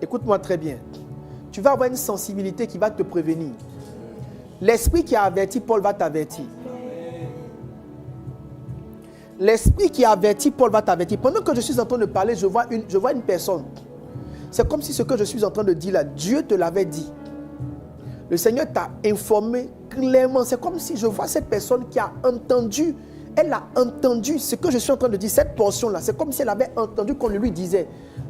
écoute-moi très bien. Tu vas avoir une sensibilité qui va te prévenir. L'esprit qui a averti Paul va t'avertir. L'esprit qui a averti Paul va t'avertir. Pendant que je suis en train de parler, je vois une personne. C'est comme si ce que je suis en train de dire là, Dieu te l'avait dit. Le Seigneur t'a informé clairement. C'est comme si je vois cette personne qui a entendu. Elle a entendu ce que je suis en train de dire, cette portion-là. C'est comme si elle avait entendu qu'on le lui disait.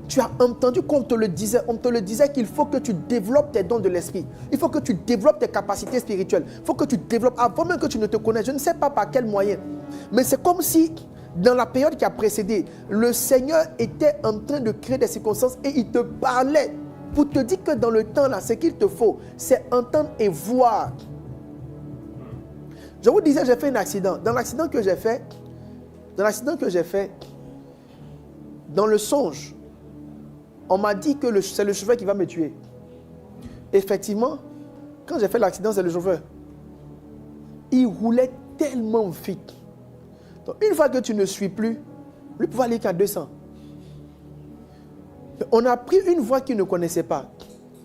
Tu as entendu qu'on te le disait. On te le disait qu'il faut que tu développes tes dons de l'esprit. Il faut que tu développes tes capacités spirituelles. Il faut que tu développes, avant même que tu ne te connaisses. Je ne sais pas par quel moyen. Mais c'est comme si, dans la période qui a précédé, le Seigneur était en train de créer des circonstances et il te parlait pour te dire que dans le temps là, ce qu'il te faut, c'est entendre et voir. Je vous disais, j'ai fait un accident. Dans l'accident que j'ai fait, dans le songe, on m'a dit que c'est le chauffeur qui va me tuer. Effectivement, quand j'ai fait l'accident, c'est le chauffeur. Il roulait tellement vite. Donc, une fois que tu ne suis plus, lui pouvait aller qu'à 200. On a pris une voie qu'il ne connaissait pas.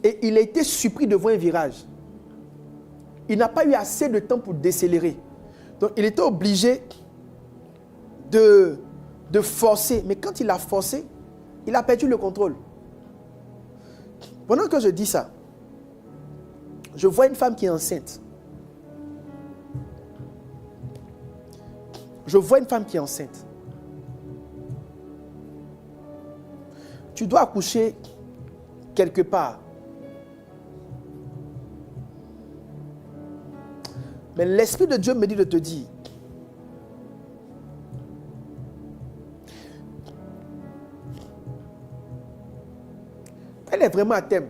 Et il a été surpris devant un virage. Il n'a pas eu assez de temps pour décélérer. Donc, il était obligé de forcer. Mais quand il a forcé, il a perdu le contrôle. Pendant que je dis ça, je vois une femme qui est enceinte. Tu dois accoucher quelque part. Mais l'Esprit de Dieu me dit de te dire, elle est vraiment à thème.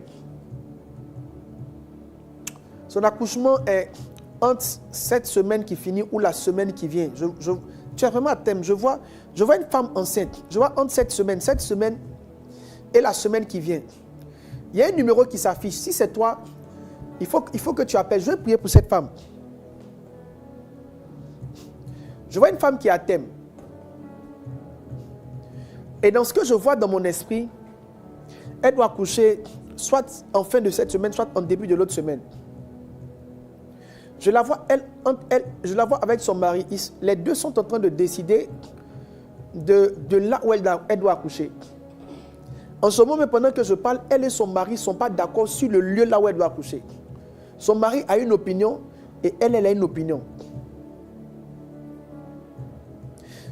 Son accouchement est entre cette semaine qui finit ou la semaine qui vient. Tu es vraiment à thème. Je vois une femme enceinte. Je vois entre cette semaine et la semaine qui vient. Il y a un numéro qui s'affiche. Si c'est toi, il faut que tu appelles. Je vais prier pour cette femme. Je vois une femme qui est à thème. Et dans ce que je vois dans mon esprit, elle doit accoucher soit en fin de cette semaine, soit en début de l'autre semaine. Je la vois avec son mari. Les deux sont en train de décider de là où elle doit accoucher. En ce moment, pendant que je parle, elle et son mari ne sont pas d'accord sur le lieu là où elle doit accoucher. Son mari a une opinion et elle a une opinion.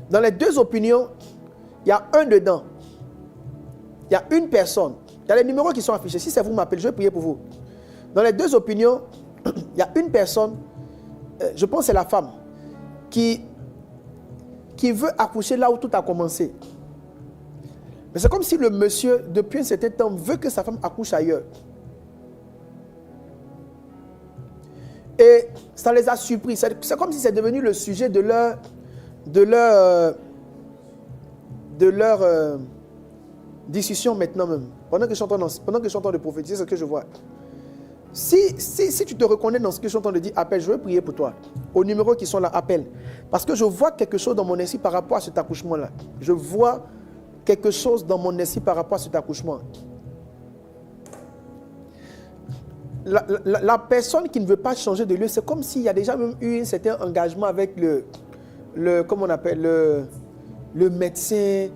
Dans les deux opinions, il y a un dedans. Il y a une personne. Il y a les numéros qui sont affichés. Si c'est vous m'appelez, je vais prier pour vous. Dans les deux opinions, il y a une personne, je pense que c'est la femme, qui veut accoucher là où tout a commencé. Mais c'est comme si le monsieur, depuis un certain temps, veut que sa femme accouche ailleurs. Et ça les a surpris. C'est comme si c'est devenu le sujet de leur discussion maintenant même. Pendant que je suis en train de prophétiser, c'est ce que je vois. Si tu te reconnais dans ce que je suis en train de dire, appelle, je vais prier pour toi. Aux numéros qui sont là, appelle. Parce que je vois quelque chose dans mon esprit par rapport à cet accouchement-là. Je vois quelque chose dans mon esprit par rapport à cet accouchement. La personne qui ne veut pas changer de lieu, c'est comme s'il y a déjà même eu un certain engagement avec comment on appelle, le médecin.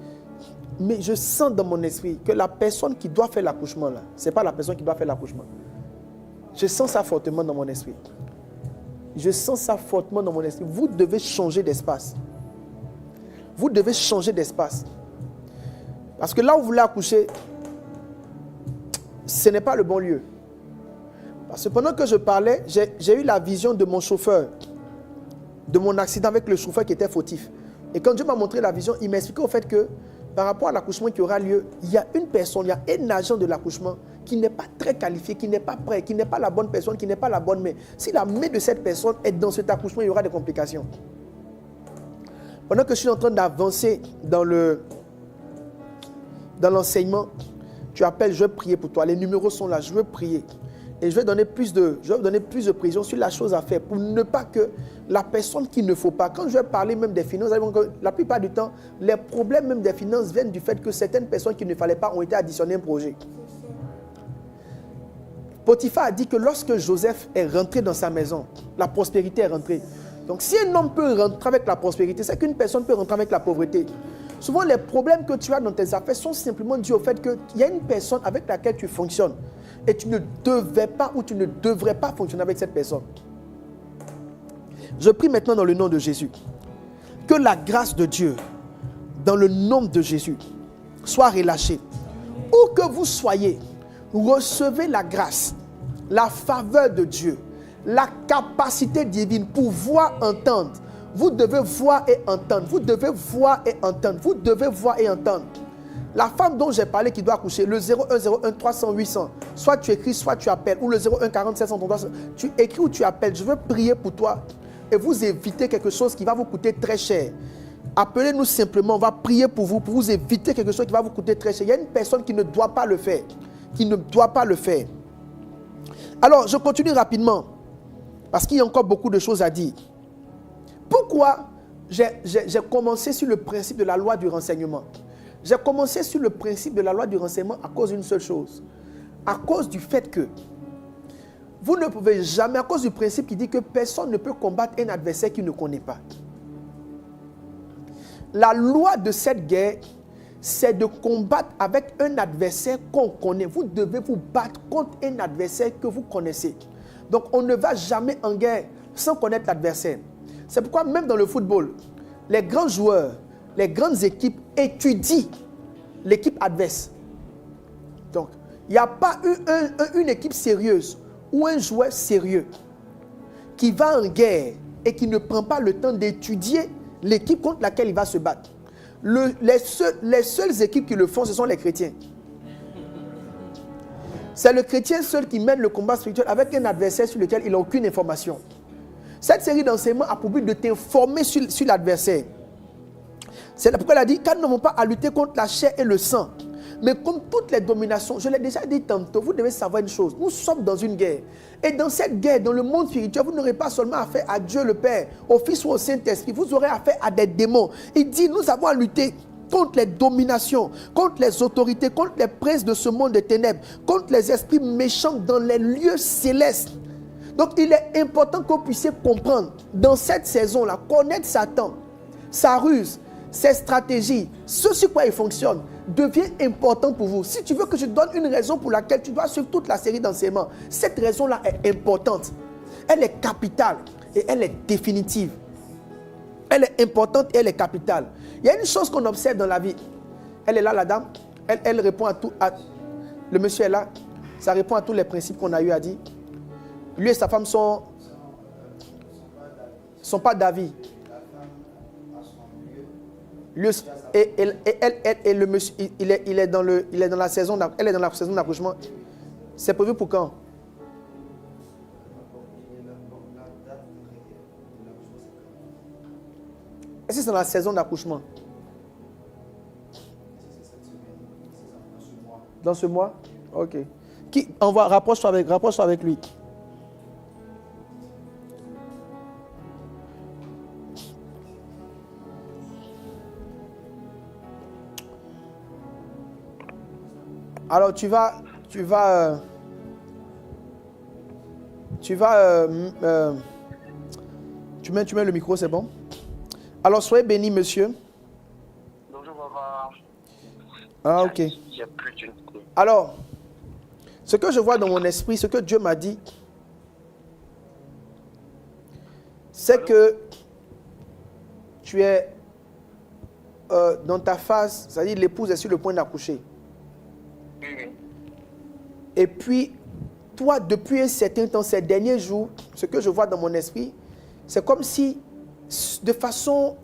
Mais je sens dans mon esprit que la personne qui doit faire l'accouchement là, ce n'est pas la personne qui doit faire l'accouchement. Je sens ça fortement dans mon esprit. Je sens ça fortement dans mon esprit. Vous devez changer d'espace. Vous devez changer d'espace. Parce que là où vous voulez accoucher, ce n'est pas le bon lieu. Parce que pendant que je parlais, j'ai eu la vision de mon chauffeur, de mon accident avec le chauffeur qui était fautif. Et quand Dieu m'a montré la vision, il m'a expliqué au fait que par rapport à l'accouchement qui aura lieu, il y a une personne, il y a un agent de l'accouchement qui n'est pas très qualifié, qui n'est pas prêt, qui n'est pas la bonne personne, qui n'est pas la bonne main. Si la main de cette personne est dans cet accouchement, il y aura des complications. Pendant que je suis en train d'avancer dans l'enseignement, tu appelles, je vais prier pour toi. Les numéros sont là, je veux prier. Et je vais donner plus de précision sur la chose à faire pour ne pas que la personne qu'il ne faut pas. Quand je vais parler même des finances, la plupart du temps, les problèmes même des finances viennent du fait que certaines personnes qu'il ne fallait pas ont été additionnées à un projet. Potiphar a dit que lorsque Joseph est rentré dans sa maison, la prospérité est rentrée. Donc si un homme peut rentrer avec la prospérité, c'est qu'une personne peut rentrer avec la pauvreté. Souvent les problèmes que tu as dans tes affaires sont simplement dus au fait qu'il y a une personne avec laquelle tu fonctionnes. Et tu ne devais pas ou tu ne devrais pas fonctionner avec cette personne. Je prie maintenant dans le nom de Jésus. Que la grâce de Dieu, dans le nom de Jésus, soit relâchée. Où que vous soyez, recevez la grâce, la faveur de Dieu, la capacité divine pour voir, entendre. Vous devez voir et entendre. Vous devez voir et entendre. Vous devez voir et entendre. La femme dont j'ai parlé qui doit accoucher, le 0101 300 800, soit tu écris, soit tu appelles, ou le 01 47 133, tu écris ou tu appelles. Je veux prier pour toi et vous éviter quelque chose qui va vous coûter très cher. Appelez-nous simplement, on va prier pour vous éviter quelque chose qui va vous coûter très cher. Il y a une personne qui ne doit pas le faire, qui ne doit pas le faire. Alors, je continue rapidement, parce qu'il y a encore beaucoup de choses à dire. Pourquoi j'ai commencé sur le principe de la loi du renseignement? J'ai commencé sur le principe de la loi du renseignement à cause d'une seule chose. À cause du fait que vous ne pouvez jamais, à cause du principe qui dit que personne ne peut combattre un adversaire qu'il ne connaît pas. La loi de cette guerre, c'est de combattre avec un adversaire qu'on connaît. Vous devez vous battre contre un adversaire que vous connaissez. Donc on ne va jamais en guerre sans connaître l'adversaire. C'est pourquoi même dans le football, les grands joueurs, les grandes équipes étudient l'équipe adverse. Donc, il n'y a pas eu une équipe sérieuse ou un joueur sérieux qui va en guerre et qui ne prend pas le temps d'étudier l'équipe contre laquelle il va se battre. Les seules équipes qui le font, ce sont les chrétiens. C'est le chrétien seul qui mène le combat spirituel avec un adversaire sur lequel il n'a aucune information. Cette série d'enseignements a pour but de t'informer sur l'adversaire. C'est pourquoi il a dit, car nous n'avons pas à lutter contre la chair et le sang, mais comme toutes les dominations. Je l'ai déjà dit tantôt, vous devez savoir une chose, nous sommes dans une guerre. Et dans cette guerre, dans le monde spirituel, vous n'aurez pas seulement affaire à Dieu le Père, au Fils ou au Saint-Esprit, vous aurez affaire à des démons. Il dit, nous avons à lutter contre les dominations, contre les autorités, contre les princes de ce monde de ténèbres, contre les esprits méchants dans les lieux célestes. Donc il est important que vous puissiez comprendre, dans cette saison-là, connaître Satan, sa ruse, ses stratégies, ce sur quoi il fonctionne, devient important pour vous. Si tu veux que je donne une raison pour laquelle tu dois suivre toute la série d'enseignements, cette raison-là est importante. Elle est capitale et elle est définitive. Elle est importante et elle est capitale. Il y a une chose qu'on observe dans la vie. Elle est là, la dame. Elle répond à tout. Le monsieur est là. Ça répond à tous les principes qu'on a eu à dire. Lui et sa femme sont pas d'avis. Et le monsieur, elle est dans la saison d'accouchement. C'est prévu pour quand? Est-ce que c'est dans la saison d'accouchement? Dans ce mois? Ok. Rapproche-toi avec lui. Alors tu mets le micro, c'est bon? Alors soyez béni, monsieur. Bonjour, papa. Ah, ok. Alors, ce que je vois dans mon esprit, ce que Dieu m'a dit, c'est que tu es dans ta phase, c'est-à-dire l'épouse est sur le point d'accoucher. Oui. Et puis, toi, depuis un certain temps, ces derniers jours, ce que je vois dans mon esprit, c'est comme si, de façon,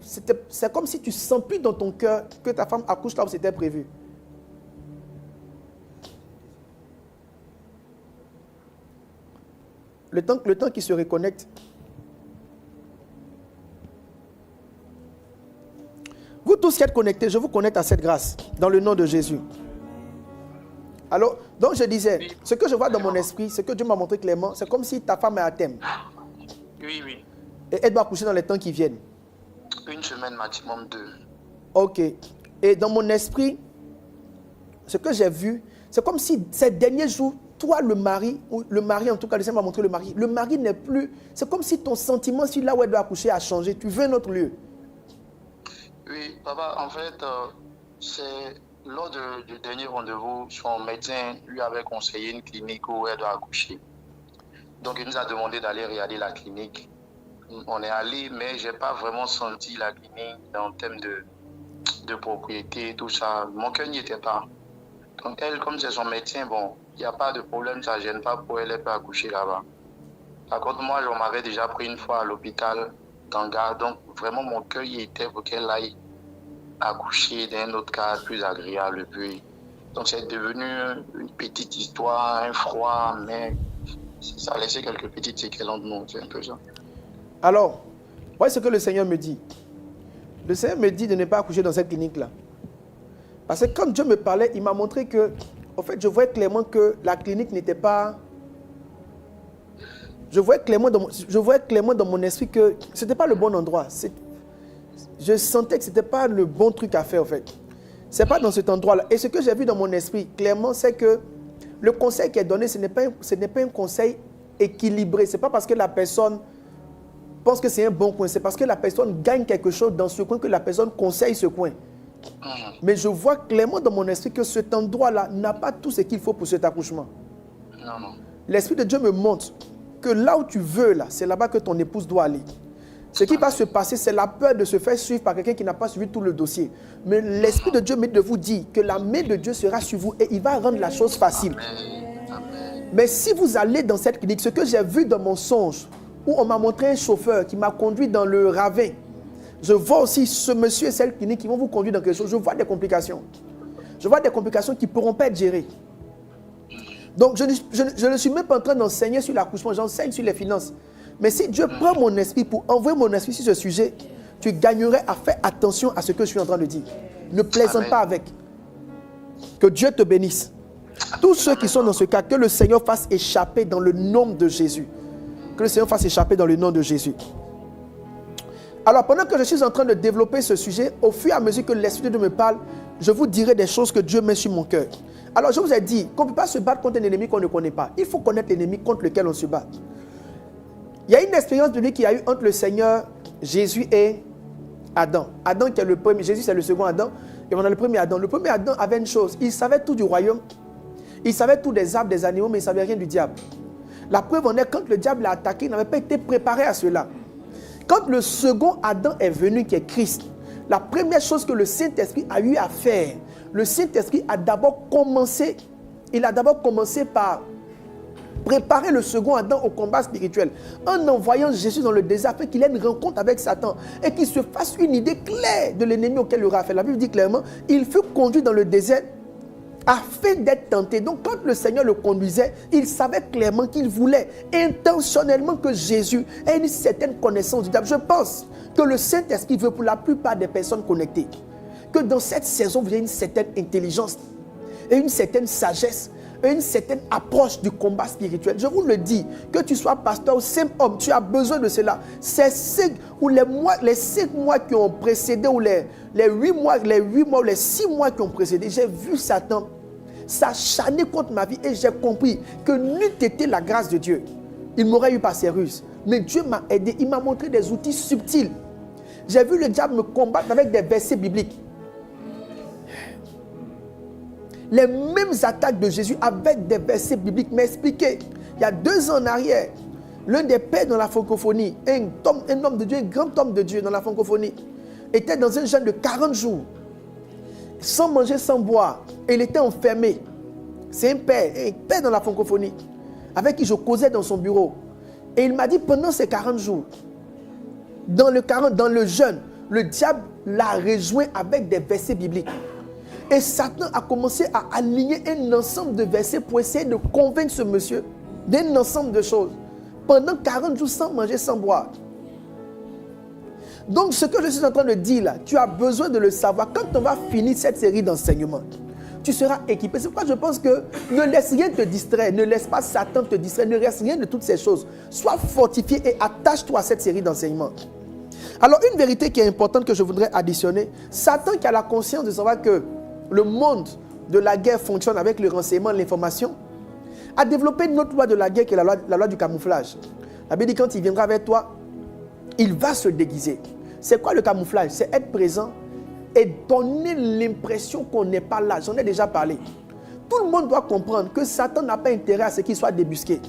c'est comme si tu sens plus dans ton cœur que ta femme accouche là où c'était prévu. Le temps qu'il se reconnecte. Vous tous qui êtes connectés, je vous connecte à cette grâce, dans le nom de Jésus. Alors, donc je disais, ce que je vois dans mon esprit, ce que Dieu m'a montré clairement, c'est comme si ta femme est à thème. Oui. Et elle doit accoucher dans les temps qui viennent. Une semaine, maximum 2. Ok. Et dans mon esprit, ce que j'ai vu, c'est comme si ces derniers jours, toi, le mari en tout cas, le Seigneur m'a montré le mari n'est plus, c'est comme si ton sentiment sur là où elle doit accoucher a changé. Tu veux un autre lieu. Oui, papa, en fait, c'est lors du dernier rendez-vous, son médecin lui avait conseillé une clinique où elle doit accoucher. Donc, il nous a demandé d'aller regarder la clinique. On est allé, mais je n'ai pas vraiment senti la clinique en termes de propriété, tout ça. Mon cœur n'y était pas. Donc, elle, comme c'est son médecin, bon, il n'y a pas de problème, ça ne gêne pas pour elle, elle peut accoucher là-bas. Par contre, moi, on m'avait déjà pris une fois à l'hôpital, dans le gare, donc vraiment, mon cœur y était pour qu'elle aille accoucher dans un autre cas plus agréable. Puis, donc, c'est devenu une petite histoire, un froid, mais ça a laissé quelques petites séquelles entre nous, c'est un peu ça. Alors, voyez ce que le Seigneur me dit. Le Seigneur me dit de ne pas accoucher dans cette clinique-là. Parce que quand Dieu me parlait, il m'a montré que, en fait, je voyais clairement que la clinique n'était pas... Je voyais clairement dans mon esprit que ce n'était pas le bon endroit. Je sentais que ce n'était pas le bon truc à faire, en fait. Ce n'est pas dans cet endroit-là. Et ce que j'ai vu dans mon esprit, clairement, c'est que le conseil qui est donné, ce n'est pas un conseil équilibré. Ce n'est pas parce que la personne pense que c'est un bon coin. C'est parce que la personne gagne quelque chose dans ce coin que la personne conseille ce coin. Mais je vois clairement dans mon esprit que cet endroit-là n'a pas tout ce qu'il faut pour cet accouchement. Non. L'Esprit de Dieu me montre que là où tu veux, là, c'est là-bas que ton épouse doit aller. Ce qui va se passer, c'est la peur de se faire suivre par quelqu'un qui n'a pas suivi tout le dossier. Mais l'Esprit de Dieu me dit de vous dire que la main de Dieu sera sur vous et il va rendre la chose facile. Amen. Mais si vous allez dans cette clinique, ce que j'ai vu dans mon songe, où on m'a montré un chauffeur qui m'a conduit dans le ravin, je vois aussi ce monsieur et cette clinique qui vont vous conduire dans quelque chose. Je vois des complications. Je vois des complications qui ne pourront pas être gérées. Donc, je ne suis même pas en train d'enseigner sur l'accouchement, j'enseigne sur les finances. Mais si Dieu prend mon esprit pour envoyer mon esprit sur ce sujet, tu gagnerais à faire attention à ce que je suis en train de dire. Ne plaisante pas avec. Que Dieu te bénisse. Tous ceux qui sont dans ce cas, que le Seigneur fasse échapper dans le nom de Jésus. Que le Seigneur fasse échapper dans le nom de Jésus. Alors, pendant que je suis en train de développer ce sujet, au fur et à mesure que l'Esprit de Dieu me parle, je vous dirai des choses que Dieu met sur mon cœur. Alors, je vous ai dit qu'on ne peut pas se battre contre un ennemi qu'on ne connaît pas. Il faut connaître l'ennemi contre lequel on se bat. Il y a une expérience de lui qu'il y a eu entre le Seigneur Jésus et Adam. Adam qui est le premier, Jésus c'est le second Adam, et on a le premier Adam. Le premier Adam avait une chose, il savait tout du royaume, il savait tout des arbres, des animaux, mais il ne savait rien du diable. La preuve en est, quand le diable l'a attaqué, il n'avait pas été préparé à cela. Quand le second Adam est venu, qui est Christ, la première chose que le Saint-Esprit a eu à faire, le Saint-Esprit a d'abord commencé, par préparer le second Adam au combat spirituel, en envoyant Jésus dans le désert, afin qu'il ait une rencontre avec Satan et qu'il se fasse une idée claire de l'ennemi auquel il aura affaire. La Bible dit clairement, il fut conduit dans le désert afin d'être tenté. Donc quand le Seigneur le conduisait, il savait clairement qu'il voulait intentionnellement que Jésus ait une certaine connaissance du diable. Je pense que le Saint-Esprit veut pour la plupart des personnes connectées que dans cette saison, vous avez une certaine intelligence et une certaine sagesse, une certaine approche du combat spirituel. Je vous le dis, que tu sois pasteur ou simple homme, tu as besoin de cela. C'est les 5 mois qui ont précédé, ou les 8 mois, ou les 6 mois qui ont précédé, j'ai vu Satan s'acharner contre ma vie et j'ai compris que n'eût été la grâce de Dieu, il m'aurait eu par ses ruses. Mais Dieu m'a aidé, il m'a montré des outils subtils. J'ai vu le diable me combattre avec des versets bibliques. Les mêmes attaques de Jésus avec des versets bibliques m'expliquaient. Il y a 2 ans en arrière, l'un des pères dans la francophonie, un homme de Dieu, un grand homme de Dieu dans la francophonie, était dans un jeûne de 40 jours, sans manger, sans boire. Et il était enfermé. C'est un père dans la francophonie, avec qui je causais dans son bureau. Et il m'a dit, pendant ces 40 jours, dans le jeûne, le diable l'a rejoint avec des versets bibliques. Et Satan a commencé à aligner un ensemble de versets pour essayer de convaincre ce monsieur d'un ensemble de choses. Pendant 40 jours sans manger, sans boire. Donc ce que je suis en train de dire là, tu as besoin de le savoir. Quand on va finir cette série d'enseignements, tu seras équipé. C'est pourquoi je pense que ne laisse rien te distraire. Ne laisse pas Satan te distraire. Ne laisse rien de toutes ces choses. Sois fortifié et attache-toi à cette série d'enseignements. Alors une vérité qui est importante que je voudrais additionner. Satan qui a la conscience de savoir que le monde de la guerre fonctionne avec le renseignement, l'information, a développé une autre loi de la guerre qui est la loi du camouflage. La Bible dit quand il viendra vers toi, il va se déguiser. C'est quoi le camouflage? C'est être présent et donner l'impression qu'on n'est pas là. J'en ai déjà parlé. Tout le monde doit comprendre que Satan n'a pas intérêt à ce qu'il soit débusqué.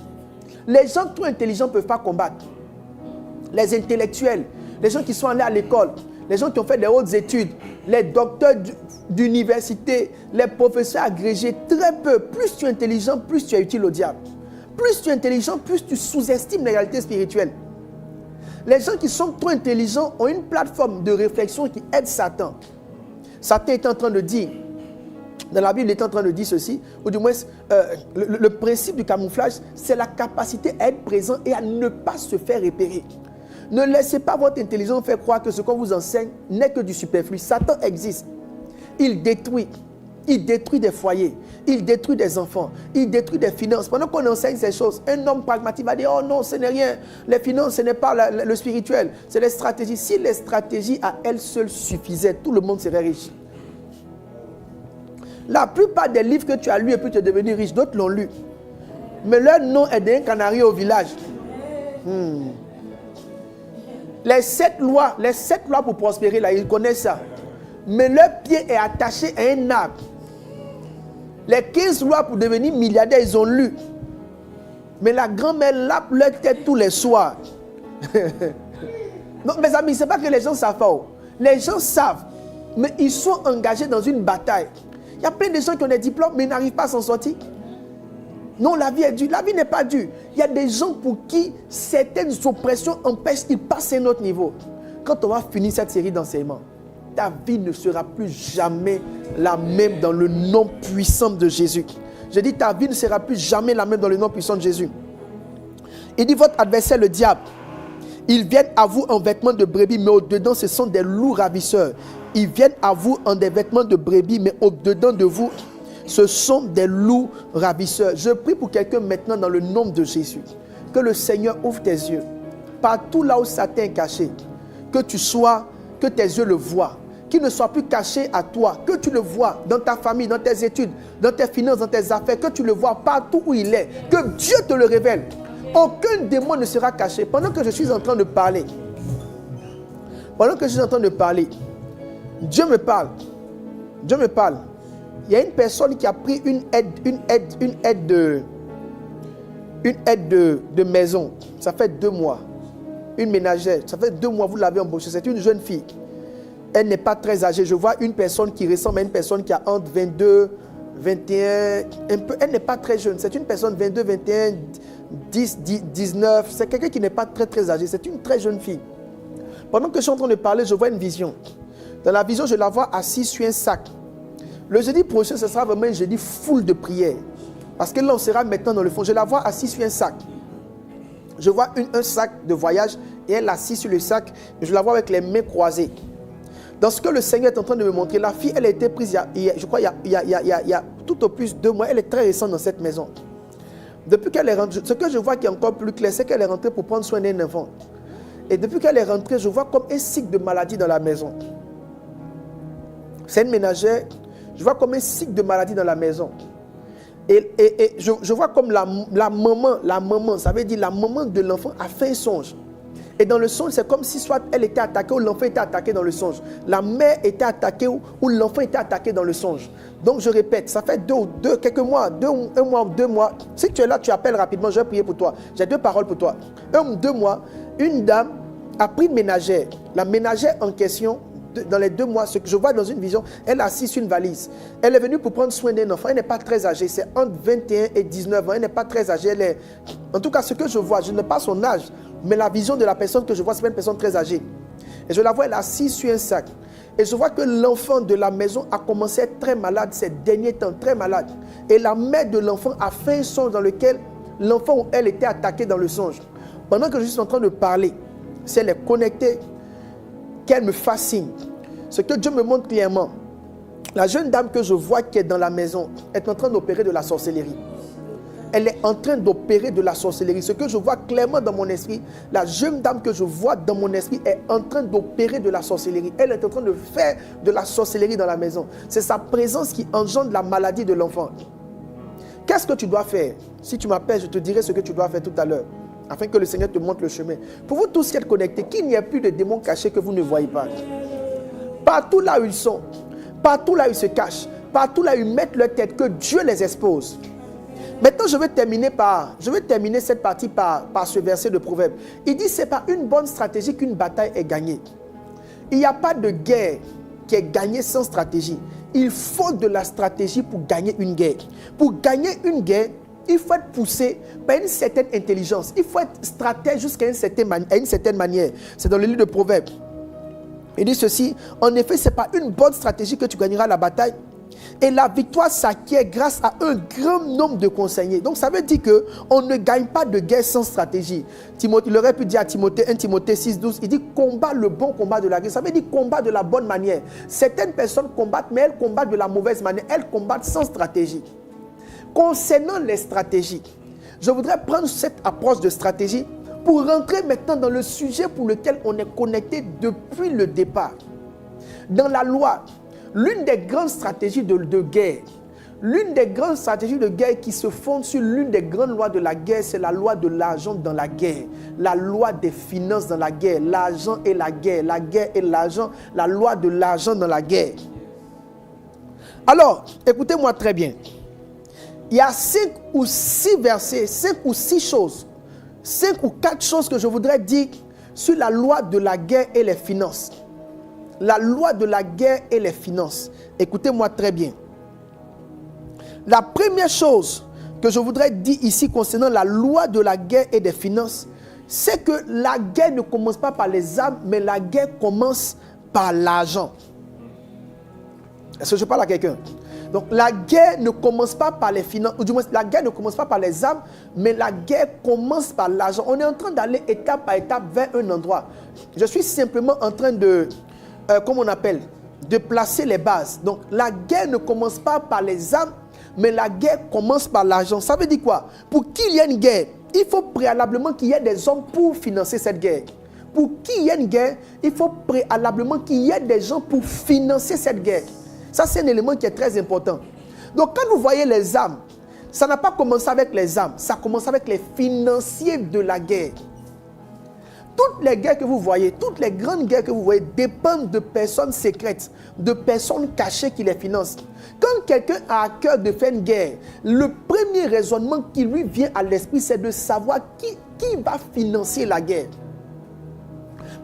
Les gens trop intelligents ne peuvent pas combattre. Les intellectuels, les gens qui sont allés à l'école, les gens qui ont fait des hautes études, les docteurs d'université, les professeurs agrégés, très peu. Plus tu es intelligent, plus tu es utile au diable. Plus tu es intelligent, plus tu sous-estimes les réalités spirituelles. Les gens qui sont trop intelligents ont une plateforme de réflexion qui aide Satan. Satan est en train de dire, dans la Bible, il est en train de dire ceci, ou du moins, le principe du camouflage, c'est la capacité à être présent et à ne pas se faire repérer. Ne laissez pas votre intelligence faire croire que ce qu'on vous enseigne n'est que du superflu. Satan existe. Il détruit des foyers, il détruit des enfants, il détruit des finances. Pendant qu'on enseigne ces choses, un homme pragmatique va dire, oh non, ce n'est rien. Les finances, ce n'est pas le spirituel, c'est les stratégies. Si les stratégies à elles seules suffisaient, tout le monde serait riche. La plupart des livres que tu as lus et puis tu es devenu riche, d'autres l'ont lu. Mais leur nom est d'un canari au village. Les 7 lois pour prospérer, là, ils connaissent ça. Mais leur pied est attaché à un arbre. Les 15 lois pour devenir milliardaire, ils ont lu. Mais la grand-mère lappe leur tête tous les soirs. Donc, mes amis, ce n'est pas que les gens savent pas. Les gens savent, mais ils sont engagés dans une bataille. Il y a plein de gens qui ont des diplômes, mais ils n'arrivent pas à s'en sortir. Non, la vie est dure. La vie n'est pas dure. Il y a des gens pour qui certaines oppressions empêchent qu'ils passent à un autre niveau. Quand on va finir cette série d'enseignements, ta vie ne sera plus jamais la même dans le nom puissant de Jésus. Je dis, ta vie ne sera plus jamais la même dans le nom puissant de Jésus. Il dit, votre adversaire, le diable, ils viennent à vous en vêtements de brebis, mais au-dedans, ce sont des loups ravisseurs. Ils viennent à vous en des vêtements de brebis, mais au-dedans de vous, ce sont des loups ravisseurs. Je prie pour quelqu'un maintenant dans le nom de Jésus. Que le Seigneur ouvre tes yeux. Partout là où Satan est caché. Que tes yeux le voient. Qu'il ne soit plus caché à toi. Que tu le vois dans ta famille, dans tes études, dans tes finances, dans tes affaires. Que tu le vois partout où il est. Que Dieu te le révèle. Aucun démon ne sera caché. Pendant que je suis en train de parler, Pendant que je suis en train de parler, Dieu me parle. Dieu me parle. Il y a une personne qui a pris une aide de maison. Ça fait 2 mois. Une ménagère. Ça fait 2 mois, vous l'avez embauchée. C'est une jeune fille. Elle n'est pas très âgée. Je vois une personne qui ressemble à une personne qui a entre 22, 21, un peu. Elle n'est pas très jeune. C'est une personne 22, 21, 10, 19. C'est quelqu'un qui n'est pas très très âgé. C'est une très jeune fille. Pendant que je suis en train de parler, je vois une vision. Dans la vision, je la vois assise sur un sac. Le jeudi prochain, ce sera vraiment un jeudi full de prière. Parce que là, on sera maintenant dans le fond. Je la vois assise sur un sac. Je vois un sac de voyage et elle assise sur le sac. Je la vois avec les mains croisées. Dans ce que le Seigneur est en train de me montrer, la fille, elle a été prise, je crois, il y a tout au plus 2 mois. Elle est très récente dans cette maison. Depuis qu'elle est rentrée, ce que je vois qui est encore plus clair, c'est qu'elle est rentrée pour prendre soin d'un enfant. Et depuis qu'elle est rentrée, je vois comme un cycle de maladie dans la maison. C'est une ménagère. Je vois comme un cycle de maladie dans la maison. Et je vois comme la maman, ça veut dire la maman de l'enfant a fait un songe. Et dans le songe, c'est comme si soit elle était attaquée ou l'enfant était attaqué dans le songe. La mère était attaquée ou l'enfant était attaqué dans le songe. Donc je répète, ça fait quelques mois, 2 mois. Si tu es là, tu appelles rapidement, je vais prier pour toi. J'ai 2 paroles pour toi. 2 mois, une dame a pris une ménagère. La ménagère en question, dans les 2 mois, ce que je vois dans une vision, elle est assise sur une valise. Elle est venue pour prendre soin d'un enfant. Elle n'est pas très âgée. C'est entre 21 et 19 ans. Elle n'est pas très âgée. En tout cas, ce que je vois, je n'ai pas son âge, mais la vision de la personne que je vois, c'est une personne très âgée. Et je la vois, elle est assise sur un sac. Et je vois que l'enfant de la maison a commencé à être très malade ces derniers temps, très malade. Et la mère de l'enfant a fait un songe dans lequel l'enfant ou elle était attaquée dans le songe. Pendant que je suis en train de parler, si elle est connectée, qu'elle me fascine. Ce que Dieu me montre clairement, la jeune dame que je vois qui est dans la maison est en train d'opérer de la sorcellerie. Elle est en train d'opérer de la sorcellerie. Ce que je vois clairement dans mon esprit, la jeune dame que je vois dans mon esprit est en train d'opérer de la sorcellerie. Elle est en train de faire de la sorcellerie dans la maison. C'est sa présence qui engendre la maladie de l'enfant. Qu'est-ce que tu dois faire? Si tu m'appelles, je te dirai ce que tu dois faire tout à l'heure, afin que le Seigneur te montre le chemin. Pour vous tous qui êtes connectés, qu'il n'y ait plus de démons cachés que vous ne voyez pas. Partout là où ils sont, partout là où ils se cachent, partout là où ils mettent leur tête, que Dieu les expose. Maintenant, je vais terminer cette partie par ce verset de Proverbe. Il dit, c'est par une bonne stratégie qu'une bataille est gagnée. Il n'y a pas de guerre qui est gagnée sans stratégie. Il faut de la stratégie pour gagner une guerre. Pour gagner une guerre, il faut être poussé par une certaine intelligence. Il faut être stratège jusqu'à une certaine manière. C'est dans le livre de Proverbes. Il dit ceci, en effet, ce n'est pas une bonne stratégie que tu gagneras la bataille. Et la victoire s'acquiert grâce à un grand nombre de conseillers. Donc ça veut dire qu'on ne gagne pas de guerre sans stratégie. Il aurait pu dire à Timothée, 1 Timothée 6, 12, il dit combat le bon combat de la guerre. Ça veut dire combat de la bonne manière. Certaines personnes combattent, mais elles combattent de la mauvaise manière. Elles combattent sans stratégie. Concernant les stratégies, je voudrais prendre cette approche de stratégie pour rentrer maintenant dans le sujet pour lequel on est connecté depuis le départ. Dans la loi, l'une des grandes stratégies de guerre, l'une des grandes stratégies de guerre qui se fonde sur l'une des grandes lois de la guerre, c'est la loi de l'argent dans la guerre, la loi des finances dans la guerre, l'argent et la guerre et l'argent, la loi de l'argent dans la guerre. Alors, écoutez-moi très bien. Il y a 5 ou 6 versets, 5 ou 6 choses, 5 ou 4 choses que je voudrais dire sur la loi de la guerre et les finances. La loi de la guerre et les finances. Écoutez-moi très bien. La première chose que je voudrais dire ici concernant la loi de la guerre et des finances, c'est que la guerre ne commence pas par les armes, mais la guerre commence par l'argent. Est-ce que je parle à quelqu'un? Donc la guerre ne commence pas par les finances, ou du moins la guerre ne commence pas par les armes, mais la guerre commence par l'argent. On est en train d'aller étape par étape vers un endroit. Je suis simplement en train de, comment on appelle, de placer les bases. Donc la guerre ne commence pas par les armes, mais la guerre commence par l'argent. Ça veut dire quoi? Pour qu'il y ait une guerre, il faut préalablement qu'il y ait des hommes pour financer cette guerre. Pour qu'il y ait une guerre, il faut préalablement qu'il y ait des gens pour financer cette guerre. Ça, c'est un élément qui est très important. Donc, quand vous voyez les armes, ça n'a pas commencé avec les armes. Ça commence avec les financiers de la guerre. Toutes les guerres que vous voyez, toutes les grandes guerres que vous voyez dépendent de personnes secrètes, de personnes cachées qui les financent. Quand quelqu'un a à cœur de faire une guerre, le premier raisonnement qui lui vient à l'esprit, c'est de savoir qui va financer la guerre.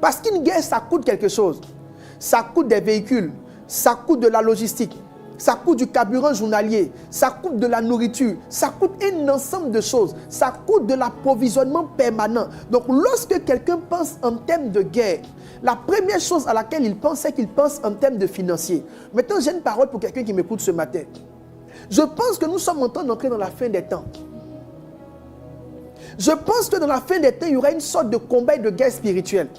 Parce qu'une guerre, ça coûte quelque chose. Ça coûte des véhicules, ça coûte de la logistique, ça coûte du carburant journalier, ça coûte de la nourriture, ça coûte un ensemble de choses, ça coûte de l'approvisionnement permanent. Donc lorsque quelqu'un pense en termes de guerre, la première chose à laquelle il pense, c'est qu'il pense en termes de financier. Maintenant, j'ai une parole pour quelqu'un qui m'écoute ce matin. Je pense que nous sommes en train d'entrer dans la fin des temps. Je pense que dans la fin des temps, il y aura une sorte de combat et de guerre spirituelle.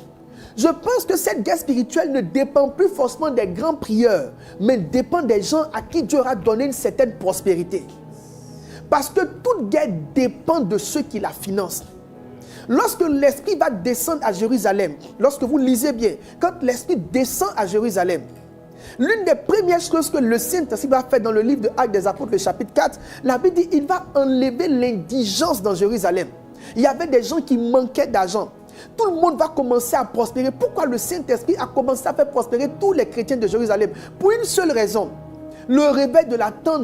Je pense que cette guerre spirituelle ne dépend plus forcément des grands prieurs, mais dépend des gens à qui Dieu aura donné une certaine prospérité. Parce que toute guerre dépend de ceux qui la financent. Lorsque l'Esprit va descendre à Jérusalem, lorsque vous lisez bien, quand l'Esprit descend à Jérusalem, l'une des premières choses que le Saint-Esprit va faire dans le livre de Actes des Apôtres, le chapitre 4, la Bible dit qu'il va enlever l'indigence dans Jérusalem. Il y avait des gens qui manquaient d'argent. Tout le monde va commencer à prospérer. Pourquoi le Saint-Esprit a commencé à faire prospérer tous les chrétiens de Jérusalem? Pour une seule raison. Le réveil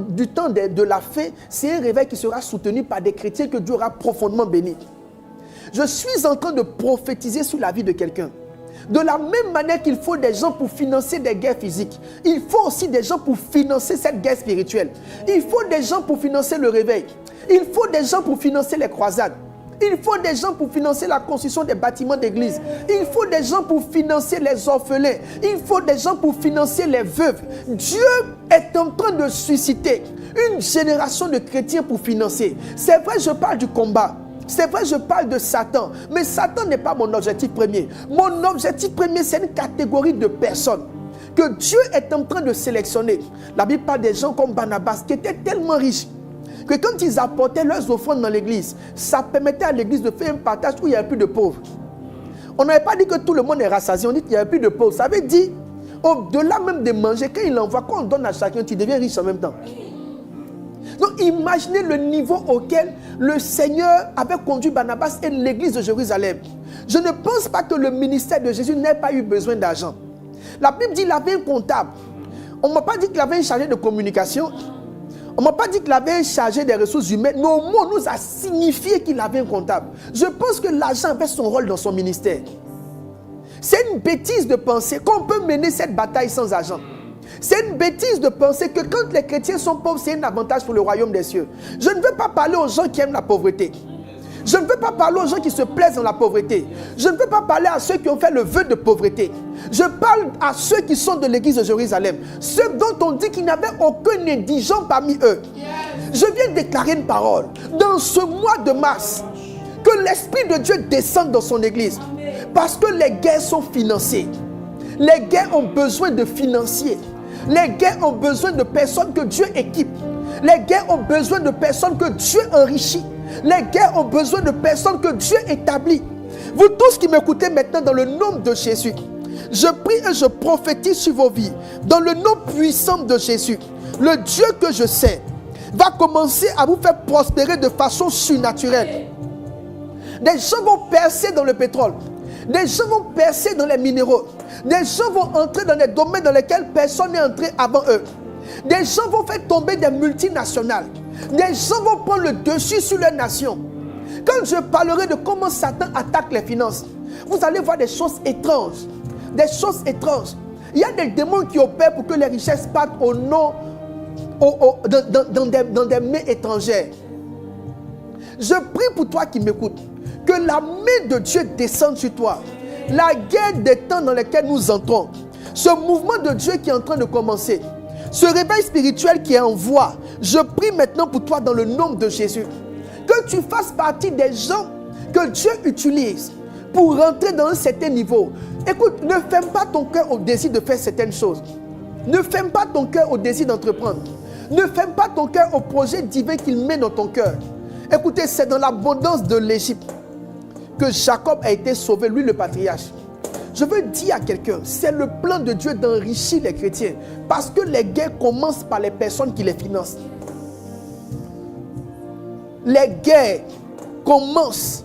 du temps de la fin, c'est un réveil qui sera soutenu par des chrétiens que Dieu aura profondément bénis. Je suis en train de prophétiser sur la vie de quelqu'un. De la même manière qu'il faut des gens pour financer des guerres physiques, il faut aussi des gens pour financer cette guerre spirituelle. Il faut des gens pour financer le réveil. Il faut des gens pour financer les croisades. Il faut des gens pour financer la construction des bâtiments d'église. Il faut des gens pour financer les orphelins. Il faut des gens pour financer les veuves. Dieu est en train de susciter une génération de chrétiens pour financer. C'est vrai, je parle du combat. C'est vrai, je parle de Satan. Mais Satan n'est pas mon objectif premier. Mon objectif premier, c'est une catégorie de personnes que Dieu est en train de sélectionner. La Bible parle des gens comme Barnabas qui étaient tellement riches que quand ils apportaient leurs offrandes dans l'église, ça permettait à l'église de faire un partage où il n'y avait plus de pauvres. On n'avait pas dit que tout le monde est rassasié, on dit qu'il n'y avait plus de pauvres. Ça veut dire, au-delà même de manger, quand il envoie, quand on donne à chacun, tu deviens riche en même temps. Donc imaginez le niveau auquel le Seigneur avait conduit Barnabas et l'église de Jérusalem. Je ne pense pas que le ministère de Jésus n'ait pas eu besoin d'argent. La Bible dit qu'il avait un comptable. On ne m'a pas dit qu'il avait un chargé de communication. On ne m'a pas dit qu'il avait un chargé des ressources humaines. Nos mots nous a signifié qu'il avait un comptable. Je pense que l'argent avait son rôle dans son ministère. C'est une bêtise de penser qu'on peut mener cette bataille sans argent. C'est une bêtise de penser que quand les chrétiens sont pauvres, c'est un avantage pour le royaume des cieux. Je ne veux pas parler aux gens qui aiment la pauvreté. Je ne veux pas parler aux gens qui se plaisent dans la pauvreté. Je ne veux pas parler à ceux qui ont fait le vœu de pauvreté. Je parle à ceux qui sont de l'église de Jérusalem. Ceux dont on dit qu'il n'y avait aucun indigent parmi eux. Je viens déclarer une parole. Dans ce mois de mars, que l'Esprit de Dieu descende dans son église. Parce que les guerres sont financées. Les guerres ont besoin de financiers. Les guerres ont besoin de personnes que Dieu équipe. Les guerres ont besoin de personnes que Dieu enrichit. Les guerres ont besoin de personnes que Dieu établit. Vous tous qui m'écoutez maintenant dans le nom de Jésus, je prie et je prophétise sur vos vies. Dans le nom puissant de Jésus, le Dieu que je sais va commencer à vous faire prospérer de façon surnaturelle. Des gens vont percer dans le pétrole. Des gens vont percer dans les minéraux. Des gens vont entrer dans des domaines dans lesquels personne n'est entré avant eux. Des gens vont faire tomber des multinationales. Des gens vont prendre le dessus sur leur nation. Quand je parlerai de comment Satan attaque les finances, vous allez voir des choses étranges. Des choses étranges. Il y a des démons qui opèrent pour que les richesses partent au nom, dans des mains étrangères. Je prie pour toi qui m'écoutes, que la main de Dieu descende sur toi. La guerre des temps dans lesquels nous entrons, ce mouvement de Dieu qui est en train de commencer, ce réveil spirituel qui est en voie, je prie maintenant pour toi dans le nom de Jésus. Que tu fasses partie des gens que Dieu utilise pour rentrer dans un certain niveau. Écoute, ne ferme pas ton cœur au désir de faire certaines choses. Ne ferme pas ton cœur au désir d'entreprendre. Ne ferme pas ton cœur au projet divin qu'il met dans ton cœur. Écoutez, c'est dans l'abondance de l'Égypte que Jacob a été sauvé, lui le patriarche. Je veux dire à quelqu'un, c'est le plan de Dieu d'enrichir les chrétiens. Parce que les guerres commencent par les personnes qui les financent. Les guerres commencent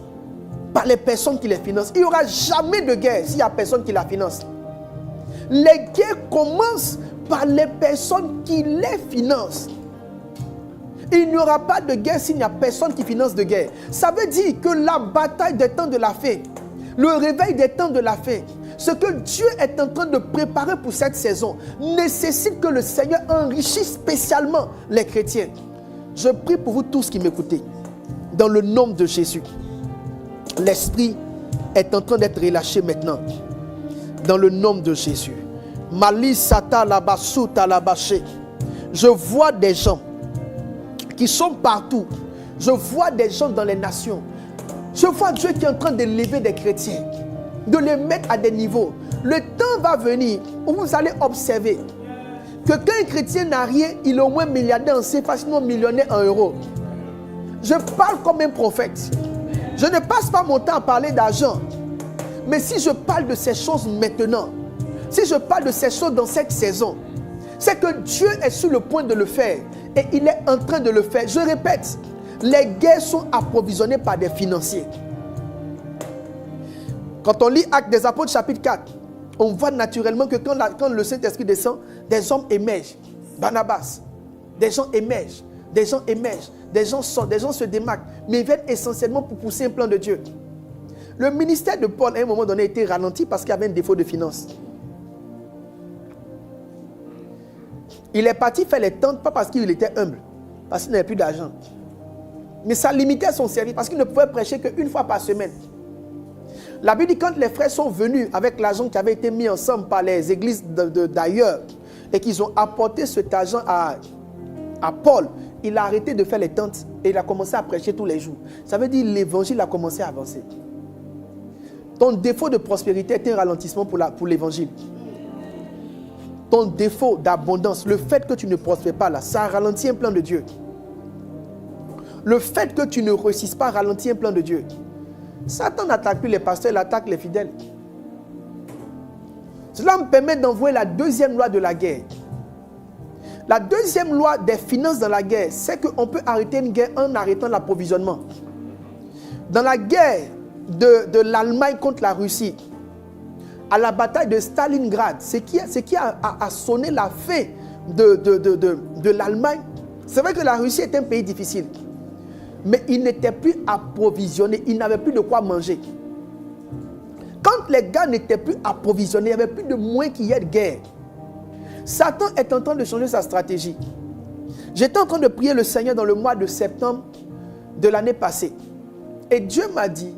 par les personnes qui les financent. Il n'y aura jamais de guerre s'il n'y a personne qui la finance. Les guerres commencent par les personnes qui les financent. Il n'y aura pas de guerre s'il n'y a personne qui finance de guerre. Ça veut dire que la bataille des temps de la fin, le réveil des temps de la fin, ce que Dieu est en train de préparer pour cette saison, nécessite que le Seigneur enrichisse spécialement les chrétiens. Je prie pour vous tous qui m'écoutez, dans le nom de Jésus. L'esprit est en train d'être relâché maintenant, dans le nom de Jésus. Malisata labasuta labaché. Je vois des gens qui sont partout. Je vois des gens dans les nations. Je vois Dieu qui est en train d'élever des chrétiens, de les mettre à des niveaux. Le temps va venir où vous allez observer que quand un chrétien n'a rien, il est au moins milliardaire en CFA, sinon millionnaire en euros. Je parle comme un prophète. Je ne passe pas mon temps à parler d'argent. Mais si je parle de ces choses maintenant, si je parle de ces choses dans cette saison, c'est que Dieu est sur le point de le faire. Et il est en train de le faire. Je répète, les guerres sont approvisionnées par des financiers. Quand on lit Actes des Apôtres chapitre 4, on voit naturellement que quand le Saint-Esprit descend, des hommes émergent. Barnabas, des gens émergent. Des gens émergent. Des gens sortent, des gens se démarquent. Mais ils viennent essentiellement pour pousser un plan de Dieu. Le ministère de Paul, à un moment donné, a été ralenti parce qu'il y avait un défaut de finances. Il est parti faire les tentes, pas parce qu'il était humble, parce qu'il n'avait plus d'argent. Mais ça limitait son service, parce qu'il ne pouvait prêcher qu'une fois par semaine. La Bible dit quand les frères sont venus avec l'argent qui avait été mis ensemble par les églises d'ailleurs, et qu'ils ont apporté cet argent à Paul, il a arrêté de faire les tentes et il a commencé à prêcher tous les jours. Ça veut dire que l'évangile a commencé à avancer. Ton défaut de prospérité est un ralentissement pour l'évangile. Ton défaut d'abondance, le fait que tu ne prospères pas là, ça ralentit un plan de Dieu. Le fait que tu ne réussisses pas ralentit un plan de Dieu. Satan n'attaque plus les pasteurs, il attaque les fidèles. Cela me permet d'envoyer la deuxième loi de la guerre. La deuxième loi des finances dans la guerre, c'est qu'on peut arrêter une guerre en arrêtant l'approvisionnement. Dans la guerre de l'Allemagne contre la Russie, à la bataille de Stalingrad, ce qui a sonné la fin de l'Allemagne, c'est vrai que la Russie est un pays difficile. Mais il n'était plus approvisionné, il n'avait plus de quoi manger. Quand les gars n'étaient plus approvisionnés, il n'y avait plus de moyens qu'il y ait de guerre. Satan est en train de changer sa stratégie. J'étais en train de prier le Seigneur dans le mois de septembre de l'année passée. Et Dieu m'a dit,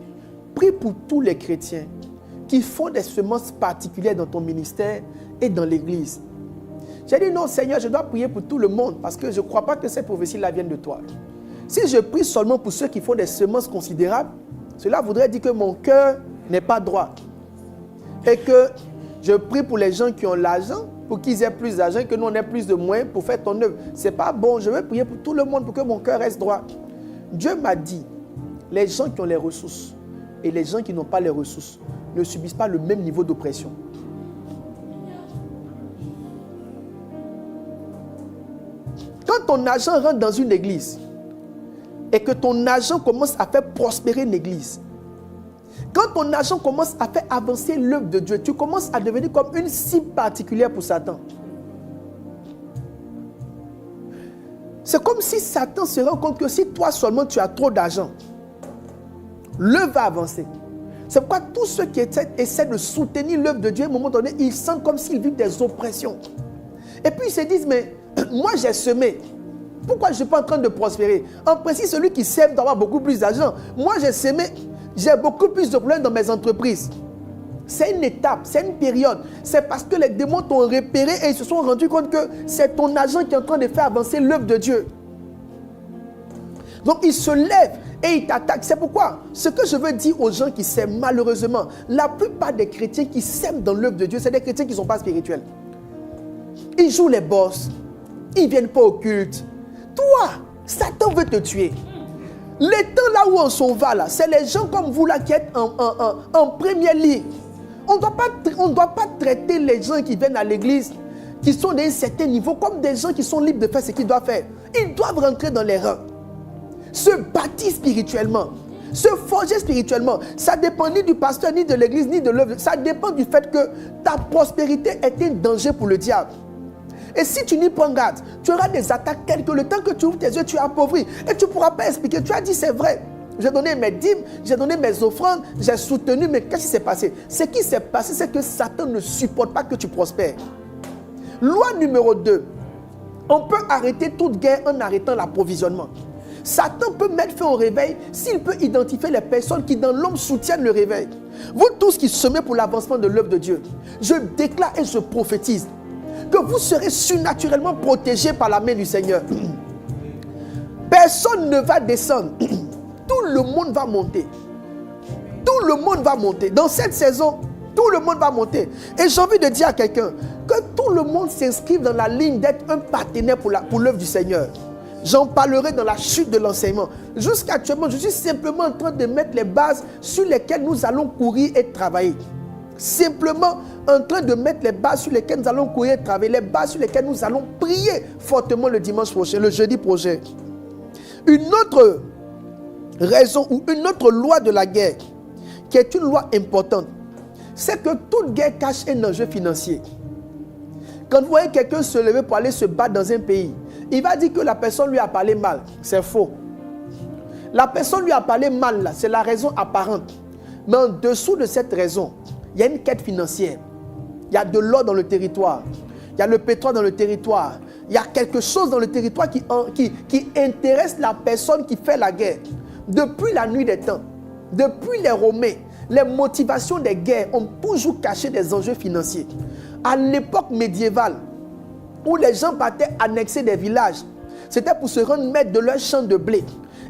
prie pour tous les chrétiens qui font des semences particulières dans ton ministère et dans l'église. J'ai dit non Seigneur, je dois prier pour tout le monde parce que je ne crois pas que ces prophéties-là viennent de toi. Si je prie seulement pour ceux qui font des semences considérables, cela voudrait dire que mon cœur n'est pas droit. Et que je prie pour les gens qui ont l'argent, pour qu'ils aient plus d'argent, que nous on ait plus de moyens pour faire ton œuvre. Ce n'est pas bon, je veux prier pour tout le monde pour que mon cœur reste droit. Dieu m'a dit, les gens qui ont les ressources et les gens qui n'ont pas les ressources ne subissent pas le même niveau d'oppression. Quand ton argent rentre dans une église et que ton argent commence à faire prospérer une église, quand ton argent commence à faire avancer l'œuvre de Dieu, tu commences à devenir comme une cible particulière pour Satan. C'est comme si Satan se rend compte que si toi seulement tu as trop d'argent, l'œuvre va avancer. C'est pourquoi tous ceux qui essaient de soutenir l'œuvre de Dieu, à un moment donné, ils sentent comme s'ils vivent des oppressions. Et puis ils se disent, mais moi j'ai semé. Pourquoi je ne suis pas en train de prospérer? En principe, celui qui sème doit avoir beaucoup plus d'argent. Moi j'ai semé, j'ai beaucoup plus de problèmes dans mes entreprises. C'est une étape, c'est une période. C'est parce que les démons t'ont repéré et ils se sont rendus compte que c'est ton argent qui est en train de faire avancer l'œuvre de Dieu. Donc ils se lèvent et ils t'attaquent. C'est pourquoi ce que je veux dire aux gens qui sèment, malheureusement, la plupart des chrétiens qui sèment dans l'œuvre de Dieu, c'est des chrétiens qui ne sont pas spirituels. Ils jouent les boss, ils ne viennent pas au culte. Toi, Satan veut te tuer. Les temps là où on s'en va là, c'est les gens comme vous là qui êtes en première ligne. On ne doit pas traiter les gens qui viennent à l'église, qui sont d'un certain niveau, comme des gens qui sont libres de faire ce qu'ils doivent faire. Ils doivent rentrer dans les rangs, se bâtir spirituellement. Se forger spirituellement, ça ne dépend ni du pasteur, ni de l'église, ni de l'œuvre. Ça dépend du fait que ta prospérité est un danger pour le diable. Et si tu n'y prends garde, tu auras des attaques telles que le temps que tu ouvres tes yeux, tu es appauvri. Et tu ne pourras pas expliquer. Tu as dit c'est vrai. J'ai donné mes dîmes, j'ai donné mes offrandes, j'ai soutenu, mais qu'est-ce qui s'est passé? Ce qui s'est passé, c'est que Satan ne supporte pas que tu prospères. Loi numéro 2. On peut arrêter toute guerre en arrêtant l'approvisionnement. Satan peut mettre fin au réveil s'il peut identifier les personnes qui dans l'homme soutiennent le réveil. Vous tous qui semez pour l'avancement de l'œuvre de Dieu, je déclare et je prophétise que vous serez surnaturellement protégés par la main du Seigneur. Personne ne va descendre. Tout le monde va monter. Tout le monde va monter. Dans cette saison, tout le monde va monter. Et j'ai envie de dire à quelqu'un que tout le monde s'inscrive dans la ligne d'être un partenaire pour l'œuvre du Seigneur. J'en parlerai dans la chute de l'enseignement. Jusqu'actuellement, je suis simplement en train de mettre les bases sur lesquelles nous allons courir et travailler. Simplement en train de mettre les bases sur lesquelles nous allons courir et travailler. Les bases sur lesquelles nous allons prier fortement le dimanche prochain, le jeudi prochain. Une autre raison ou une autre loi de la guerre, qui est une loi importante, c'est que toute guerre cache un enjeu financier. Quand vous voyez quelqu'un se lever pour aller se battre dans un pays, il va dire que la personne lui a parlé mal. C'est faux. La personne lui a parlé mal, là, c'est la raison apparente. Mais en dessous de cette raison, il y a une quête financière. Il y a de l'or dans le territoire. Il y a le pétrole dans le territoire. Il y a quelque chose dans le territoire qui intéresse la personne qui fait la guerre. Depuis la nuit des temps, depuis les Romains, les motivations des guerres ont toujours caché des enjeux financiers. À l'époque médiévale, où les gens partaient annexer des villages, c'était pour se rendre maître de leurs champs de blé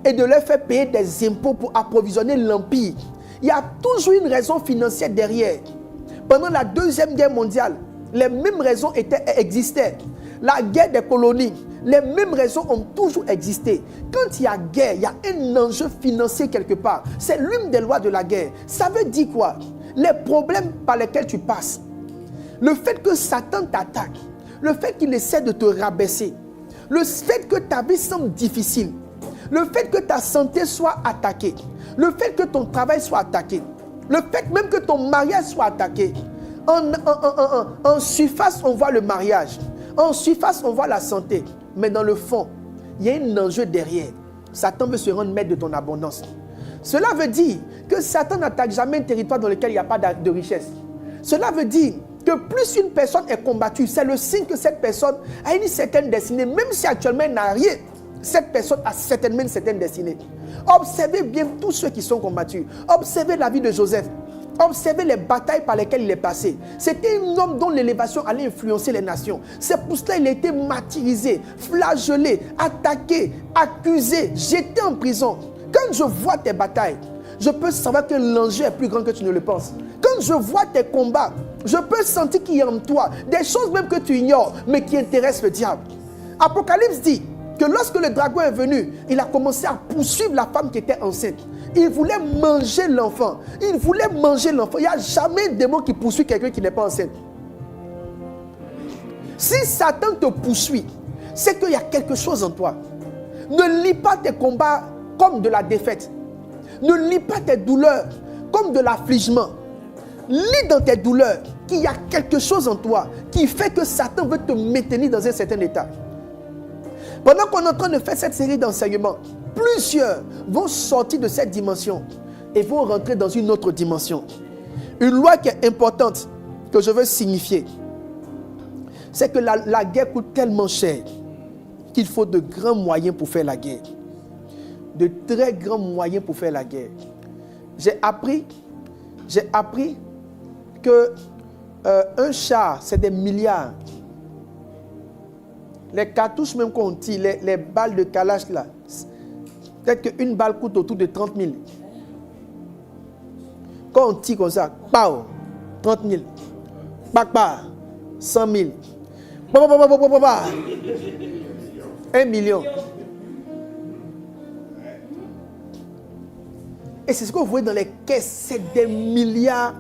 et de leur faire payer des impôts pour approvisionner l'empire. Il y a toujours une raison financière derrière. Pendant la Deuxième Guerre mondiale, les mêmes raisons existaient. La guerre des colonies, les mêmes raisons ont toujours existé. Quand il y a guerre, il y a un enjeu financier quelque part. C'est l'une des lois de la guerre. Ça veut dire quoi? Les problèmes par lesquels tu passes, le fait que Satan t'attaque, le fait qu'il essaie de te rabaisser, le fait que ta vie semble difficile, le fait que ta santé soit attaquée, le fait que ton travail soit attaqué, le fait même que ton mariage soit attaqué. En surface, on voit le mariage. En surface, on voit la santé. Mais dans le fond, il y a un enjeu derrière. Satan veut se rendre maître de ton abondance. Cela veut dire que Satan n'attaque jamais un territoire dans lequel il n'y a pas de richesse. Cela veut dire que plus une personne est combattue, c'est le signe que cette personne a une certaine destinée. Même si actuellement elle n'a rien, cette personne a certainement une certaine destinée. Observez bien tous ceux qui sont combattus. Observez la vie de Joseph. Observez les batailles par lesquelles il est passé. C'était un homme dont l'élévation allait influencer les nations. C'est pour cela qu'il a été martyrisé, flagellé, attaqué, accusé, jeté en prison. Quand je vois tes batailles, je peux savoir que l'enjeu est plus grand que tu ne le penses. Quand je vois tes combats, je peux sentir qu'il y a en toi des choses même que tu ignores, mais qui intéressent le diable. Apocalypse dit que lorsque le dragon est venu, il a commencé à poursuivre la femme qui était enceinte. Il voulait manger l'enfant. Il voulait manger l'enfant. Il n'y a jamais de démon qui poursuit quelqu'un qui n'est pas enceinte. Si Satan te poursuit, c'est qu'il y a quelque chose en toi. Ne lis pas tes combats comme de la défaite. Ne lis pas tes douleurs comme de l'affligement. Lis dans tes douleurs qu'il y a quelque chose en toi qui fait que Satan veut te maintenir dans un certain état. Pendant qu'on est en train de faire cette série d'enseignements, plusieurs vont sortir de cette dimension et vont rentrer dans une autre dimension. Une loi qui est importante, que je veux signifier, c'est que la guerre coûte tellement cher qu'il faut de grands moyens pour faire la guerre. De très grands moyens pour faire la guerre. J'ai appris que un char, c'est des milliards. Les cartouches même qu'on tire, les balles de Kalash là, peut-être qu'une balle coûte autour de 30 000. Quand on tire comme ça, pow, 30 000. Bakba, 100 000. 1 million. Et c'est ce que vous voyez dans les caisses, c'est des milliards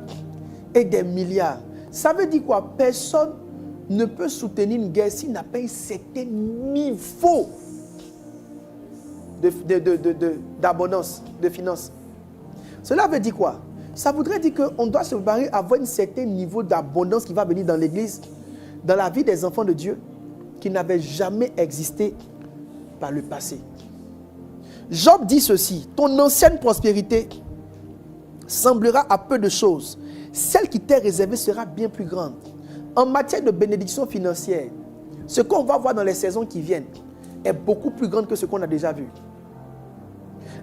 et des milliards. Ça veut dire quoi? Personne ne peut soutenir une guerre s'il n'a pas un certain niveau d'abondance, de finances. Cela veut dire quoi? Ça voudrait dire qu'on doit se préparer à avoir un certain niveau d'abondance qui va venir dans l'église, dans la vie des enfants de Dieu, qui n'avait jamais existé par le passé. Job dit ceci: ton ancienne prospérité semblera à peu de choses. Celle qui t'est réservée sera bien plus grande. En matière de bénédiction financière, ce qu'on va voir dans les saisons qui viennent est beaucoup plus grande que ce qu'on a déjà vu.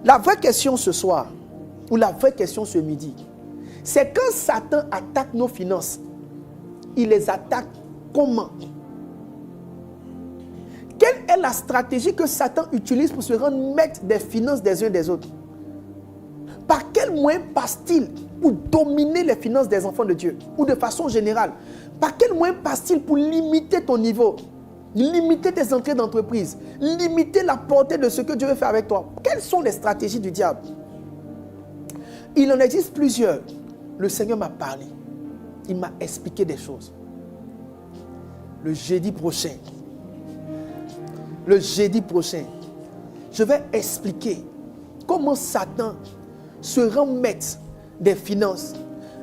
La vraie question ce soir, ou la vraie question ce midi, c'est quand Satan attaque nos finances, il les attaque comment? Quelle est la stratégie que Satan utilise pour se rendre maître des finances des uns des autres? Par quel moyen passe-t-il pour dominer les finances des enfants de Dieu? Ou de façon générale, par quel moyen passe-t-il pour limiter ton niveau? Limiter tes entrées d'entreprise? Limiter la portée de ce que Dieu veut faire avec toi? Quelles sont les stratégies du diable? Il en existe plusieurs. Le Seigneur m'a parlé. Il m'a expliqué des choses. Le jeudi prochain, je vais expliquer comment Satan se rend maître des finances.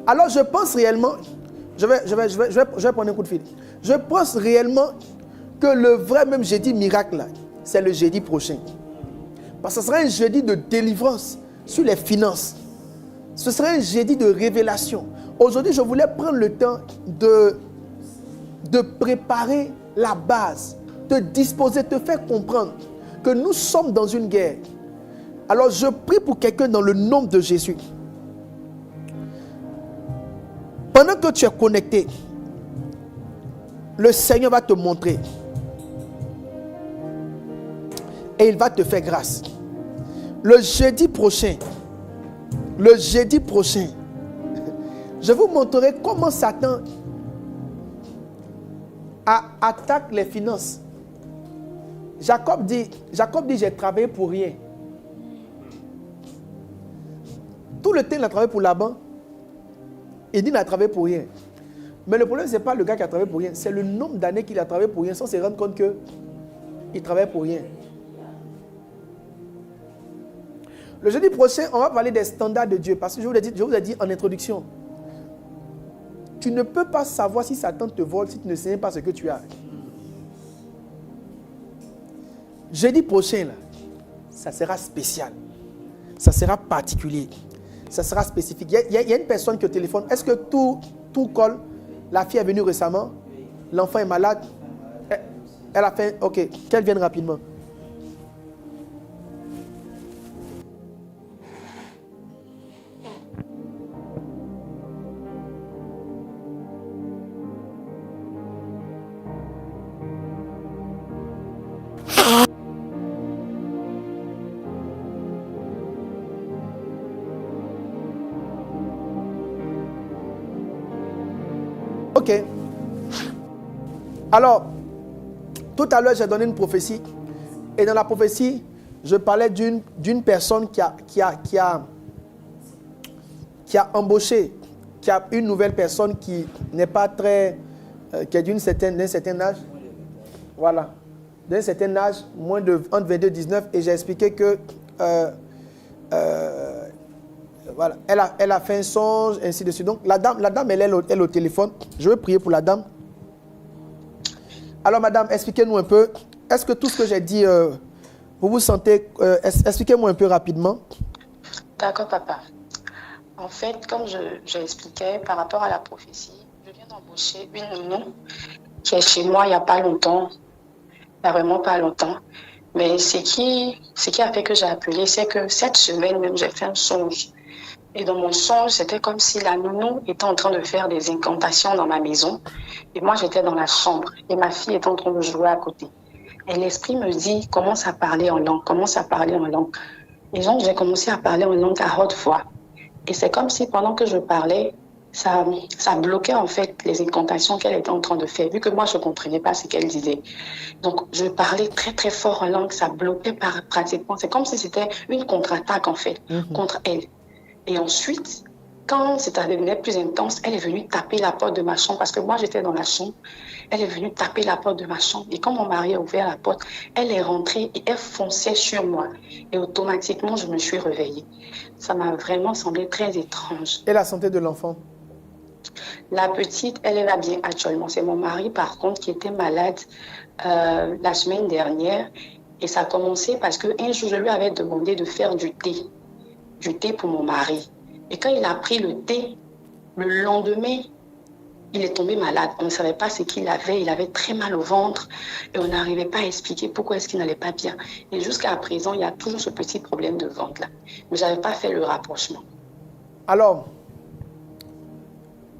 Alors je pense réellement, je vais prendre un coup de fil. Je pense réellement que le vrai même jeudi miracle, c'est le jeudi prochain. Parce que ce sera un jeudi de délivrance sur les finances. Ce sera un jeudi de révélation. Aujourd'hui, je voulais prendre le temps de préparer la base, te disposer, te faire comprendre que nous sommes dans une guerre. Alors je prie pour quelqu'un dans le nom de Jésus. Pendant que tu es connecté, le Seigneur va te montrer. Et il va te faire grâce. Le jeudi prochain, je vous montrerai comment Satan attaque les finances. Jacob dit, j'ai travaillé pour rien. Tout le temps, il a travaillé pour Laban. Il dit, il a travaillé pour rien. Mais le problème, ce n'est pas le gars qui a travaillé pour rien. C'est le nombre d'années qu'il a travaillé pour rien sans se rendre compte qu'il travaille pour rien. Le jeudi prochain, on va parler des standards de Dieu. Parce que je vous ai dit en introduction, tu ne peux pas savoir si Satan te vole si tu ne sais pas ce que tu as. Jeudi prochain, là, ça sera spécial. Ça sera particulier. Ça sera spécifique. Il y a une personne qui au téléphone. Est-ce que tout colle? La fille est venue récemment. L'enfant est malade. Elle a fait... Ok, qu'elle vienne rapidement. Ok. Alors, tout à l'heure, j'ai donné une prophétie. Et dans la prophétie, je parlais d'une personne qui a embauché, qui a une nouvelle personne qui n'est pas très... qui est d'un certain âge. Voilà. D'un certain âge, entre 22 et 19. Et j'ai expliqué que... voilà, elle a fait un songe, ainsi de suite. Donc, la dame elle est au téléphone. Je veux prier pour la dame. Alors, madame, expliquez-nous un peu. Est-ce que tout ce que j'ai dit, vous vous sentez... expliquez-moi un peu rapidement. D'accord, papa. En fait, comme j'expliquais par rapport à la prophétie, je viens d'embaucher une nounou qui est chez moi il n'y a pas longtemps. Il n'y a vraiment pas longtemps. Mais ce qui a fait que j'ai appelé, c'est que cette semaine même, j'ai fait un songe. Et dans mon songe, c'était comme si la nounou était en train de faire des incantations dans ma maison. Et moi, j'étais dans la chambre. Et ma fille était en train de jouer à côté. Et l'esprit me dit, commence à parler en langue, commence à parler en langue. Et donc, j'ai commencé à parler en langue à haute voix. Et c'est comme si pendant que je parlais, ça bloquait en fait les incantations qu'elle était en train de faire, vu que moi, je ne comprenais pas ce qu'elle disait. Donc, je parlais très, très fort en langue, ça bloquait pratiquement. C'est comme si c'était une contre-attaque en fait, contre elle. Et ensuite, Quand ça devenait plus intense, elle est venue taper la porte de ma chambre parce que moi, j'étais dans la chambre. Elle est venue taper la porte de ma chambre. Et quand mon mari a ouvert la porte, elle est rentrée et elle fonçait sur moi. Et automatiquement, je me suis réveillée. Ça m'a vraiment semblé très étrange. Et la santé de l'enfant? La petite, elle va bien actuellement. C'est mon mari, par contre, qui était malade la semaine dernière. Et ça a commencé parce qu'un jour, je lui avais demandé de faire du thé pour mon mari. Et quand il a pris le thé, le lendemain, il est tombé malade. On ne savait pas ce qu'il avait. Il avait très mal au ventre et on n'arrivait pas à expliquer pourquoi est-ce qu'il n'allait pas bien. Et jusqu'à présent, il y a toujours ce petit problème de ventre-là. Mais je n'avais pas fait le rapprochement. Alors,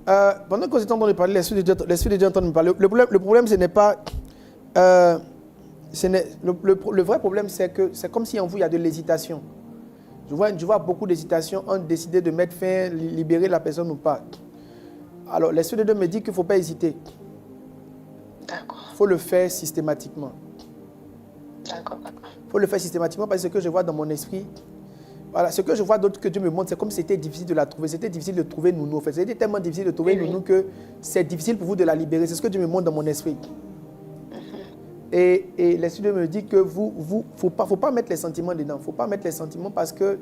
pendant que vous êtes en train de parler, l'Esprit de Dieu est en train de me parler. Le problème, ce n'est pas... le vrai problème, c'est que c'est comme si en vous, il y a de l'hésitation. Je vois beaucoup d'hésitation entre décider de mettre fin, libérer la personne ou pas. Alors, l'Esprit de Dieu me dit qu'il ne faut pas hésiter. D'accord. Il faut le faire systématiquement. D'accord. Il faut le faire systématiquement parce que ce que je vois dans mon esprit, voilà, ce que je vois d'autres que Dieu me montre, c'est comme si c'était difficile de la trouver. C'était difficile de trouver Nounou. En fait, c'était tellement difficile de trouver Nounou que c'est difficile pour vous de la libérer. C'est ce que Dieu me montre dans mon esprit. Et l'Esprit de Dieu me dit que faut pas mettre les sentiments dedans. Il ne faut pas mettre les sentiments parce que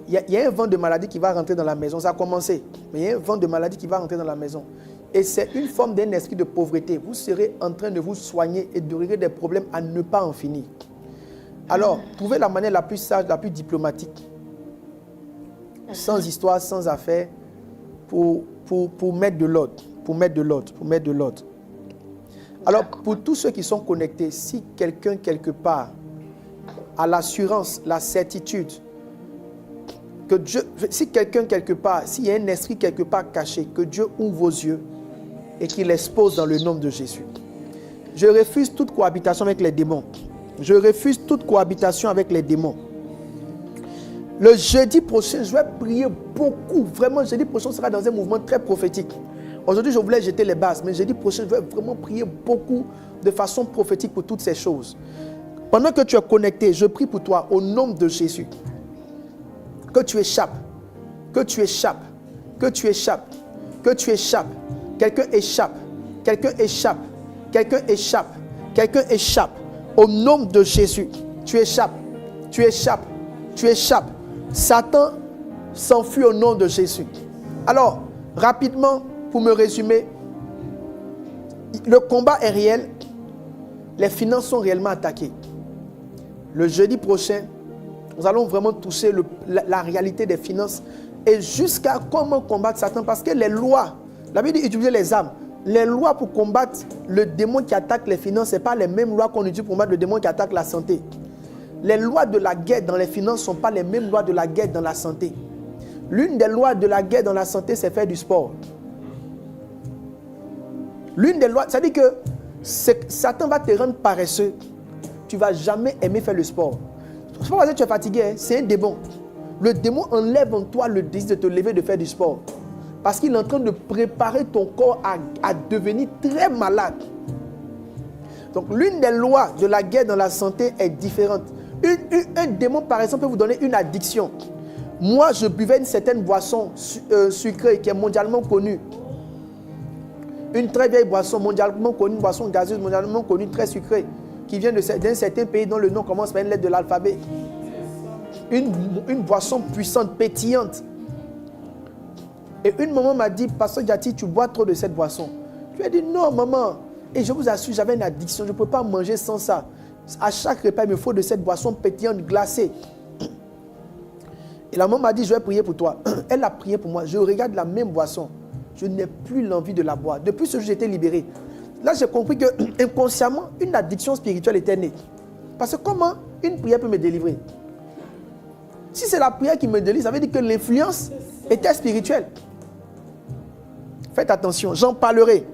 il y a un vent de maladie qui va rentrer dans la maison. Ça a commencé, mais il y a un vent de maladie qui va rentrer dans la maison. Et c'est une forme d'un esprit de pauvreté. Vous serez en train de vous soigner et de régler des problèmes à ne pas en finir. Alors, trouvez la manière la plus sage, la plus diplomatique, sans histoire, sans affaires, pour mettre de l'ordre. Pour mettre de l'ordre. Alors, pour tous ceux qui sont connectés, si quelqu'un quelque part a l'assurance, la certitude, que Dieu, si quelqu'un quelque part, s'il y a un esprit quelque part caché, que Dieu ouvre vos yeux et qu'il l'expose dans le nom de Jésus. Je refuse toute cohabitation avec les démons. Je refuse toute cohabitation avec les démons. Le jeudi prochain, je vais prier beaucoup. Vraiment, le jeudi prochain sera dans un mouvement très prophétique. Aujourd'hui, je voulais jeter les bases, mais jeudi prochain, je vais vraiment prier beaucoup de façon prophétique pour toutes ces choses. Pendant que tu es connecté, je prie pour toi au nom de Jésus. Que tu échappes, que tu échappes, que tu échappes, que tu échappes. Quelqu'un échappe, quelqu'un échappe, quelqu'un échappe, quelqu'un échappe. Au nom de Jésus, tu échappes, tu échappes, tu échappes. Satan s'enfuit au nom de Jésus. Alors, rapidement, pour me résumer, le combat est réel, les finances sont réellement attaquées. Le jeudi prochain, nous allons vraiment toucher la réalité des finances et jusqu'à comment combattre Satan. Parce que les lois, la Bible dit utiliser les armes. Les lois pour combattre le démon qui attaque les finances, ce n'est pas les mêmes lois qu'on utilise pour combattre le démon qui attaque la santé. Les lois de la guerre dans les finances ne sont pas les mêmes lois de la guerre dans la santé. L'une des lois de la guerre dans la santé, c'est faire du sport. L'une des lois, ça dit que Satan va te rendre paresseux. Tu ne vas jamais aimer faire le sport. C'est pas parce que tu es fatigué, hein, c'est un démon. Le démon enlève en toi le désir de te lever, de faire du sport. Parce qu'il est en train de préparer ton corps à devenir très malade. Donc l'une des lois de la guerre dans la santé est différente. Un démon, par exemple, peut vous donner une addiction. Moi, je buvais une certaine boisson sucrée qui est mondialement connue. Une très vieille boisson mondialement connue, une boisson gazeuse mondialement connue, très sucrée, qui vient d'un certain pays dont le nom commence par une lettre de l'alphabet. Une boisson puissante, pétillante. Et une maman m'a dit, Pasteur Jati, tu bois trop de cette boisson. Je lui ai dit, non maman. Et je vous assure, j'avais une addiction, je ne peux pas manger sans ça. À chaque repas, il me faut de cette boisson pétillante, glacée. Et la maman m'a dit, je vais prier pour toi. Elle a prié pour moi. Je regarde la même boisson. Je n'ai plus l'envie de la boire. Depuis ce jour, j'ai été libéré. Là, j'ai compris que inconsciemment, une addiction spirituelle était née. Parce que comment une prière peut me délivrer? Si c'est la prière qui me délivre, ça veut dire que l'influence était spirituelle. Faites attention, j'en parlerai.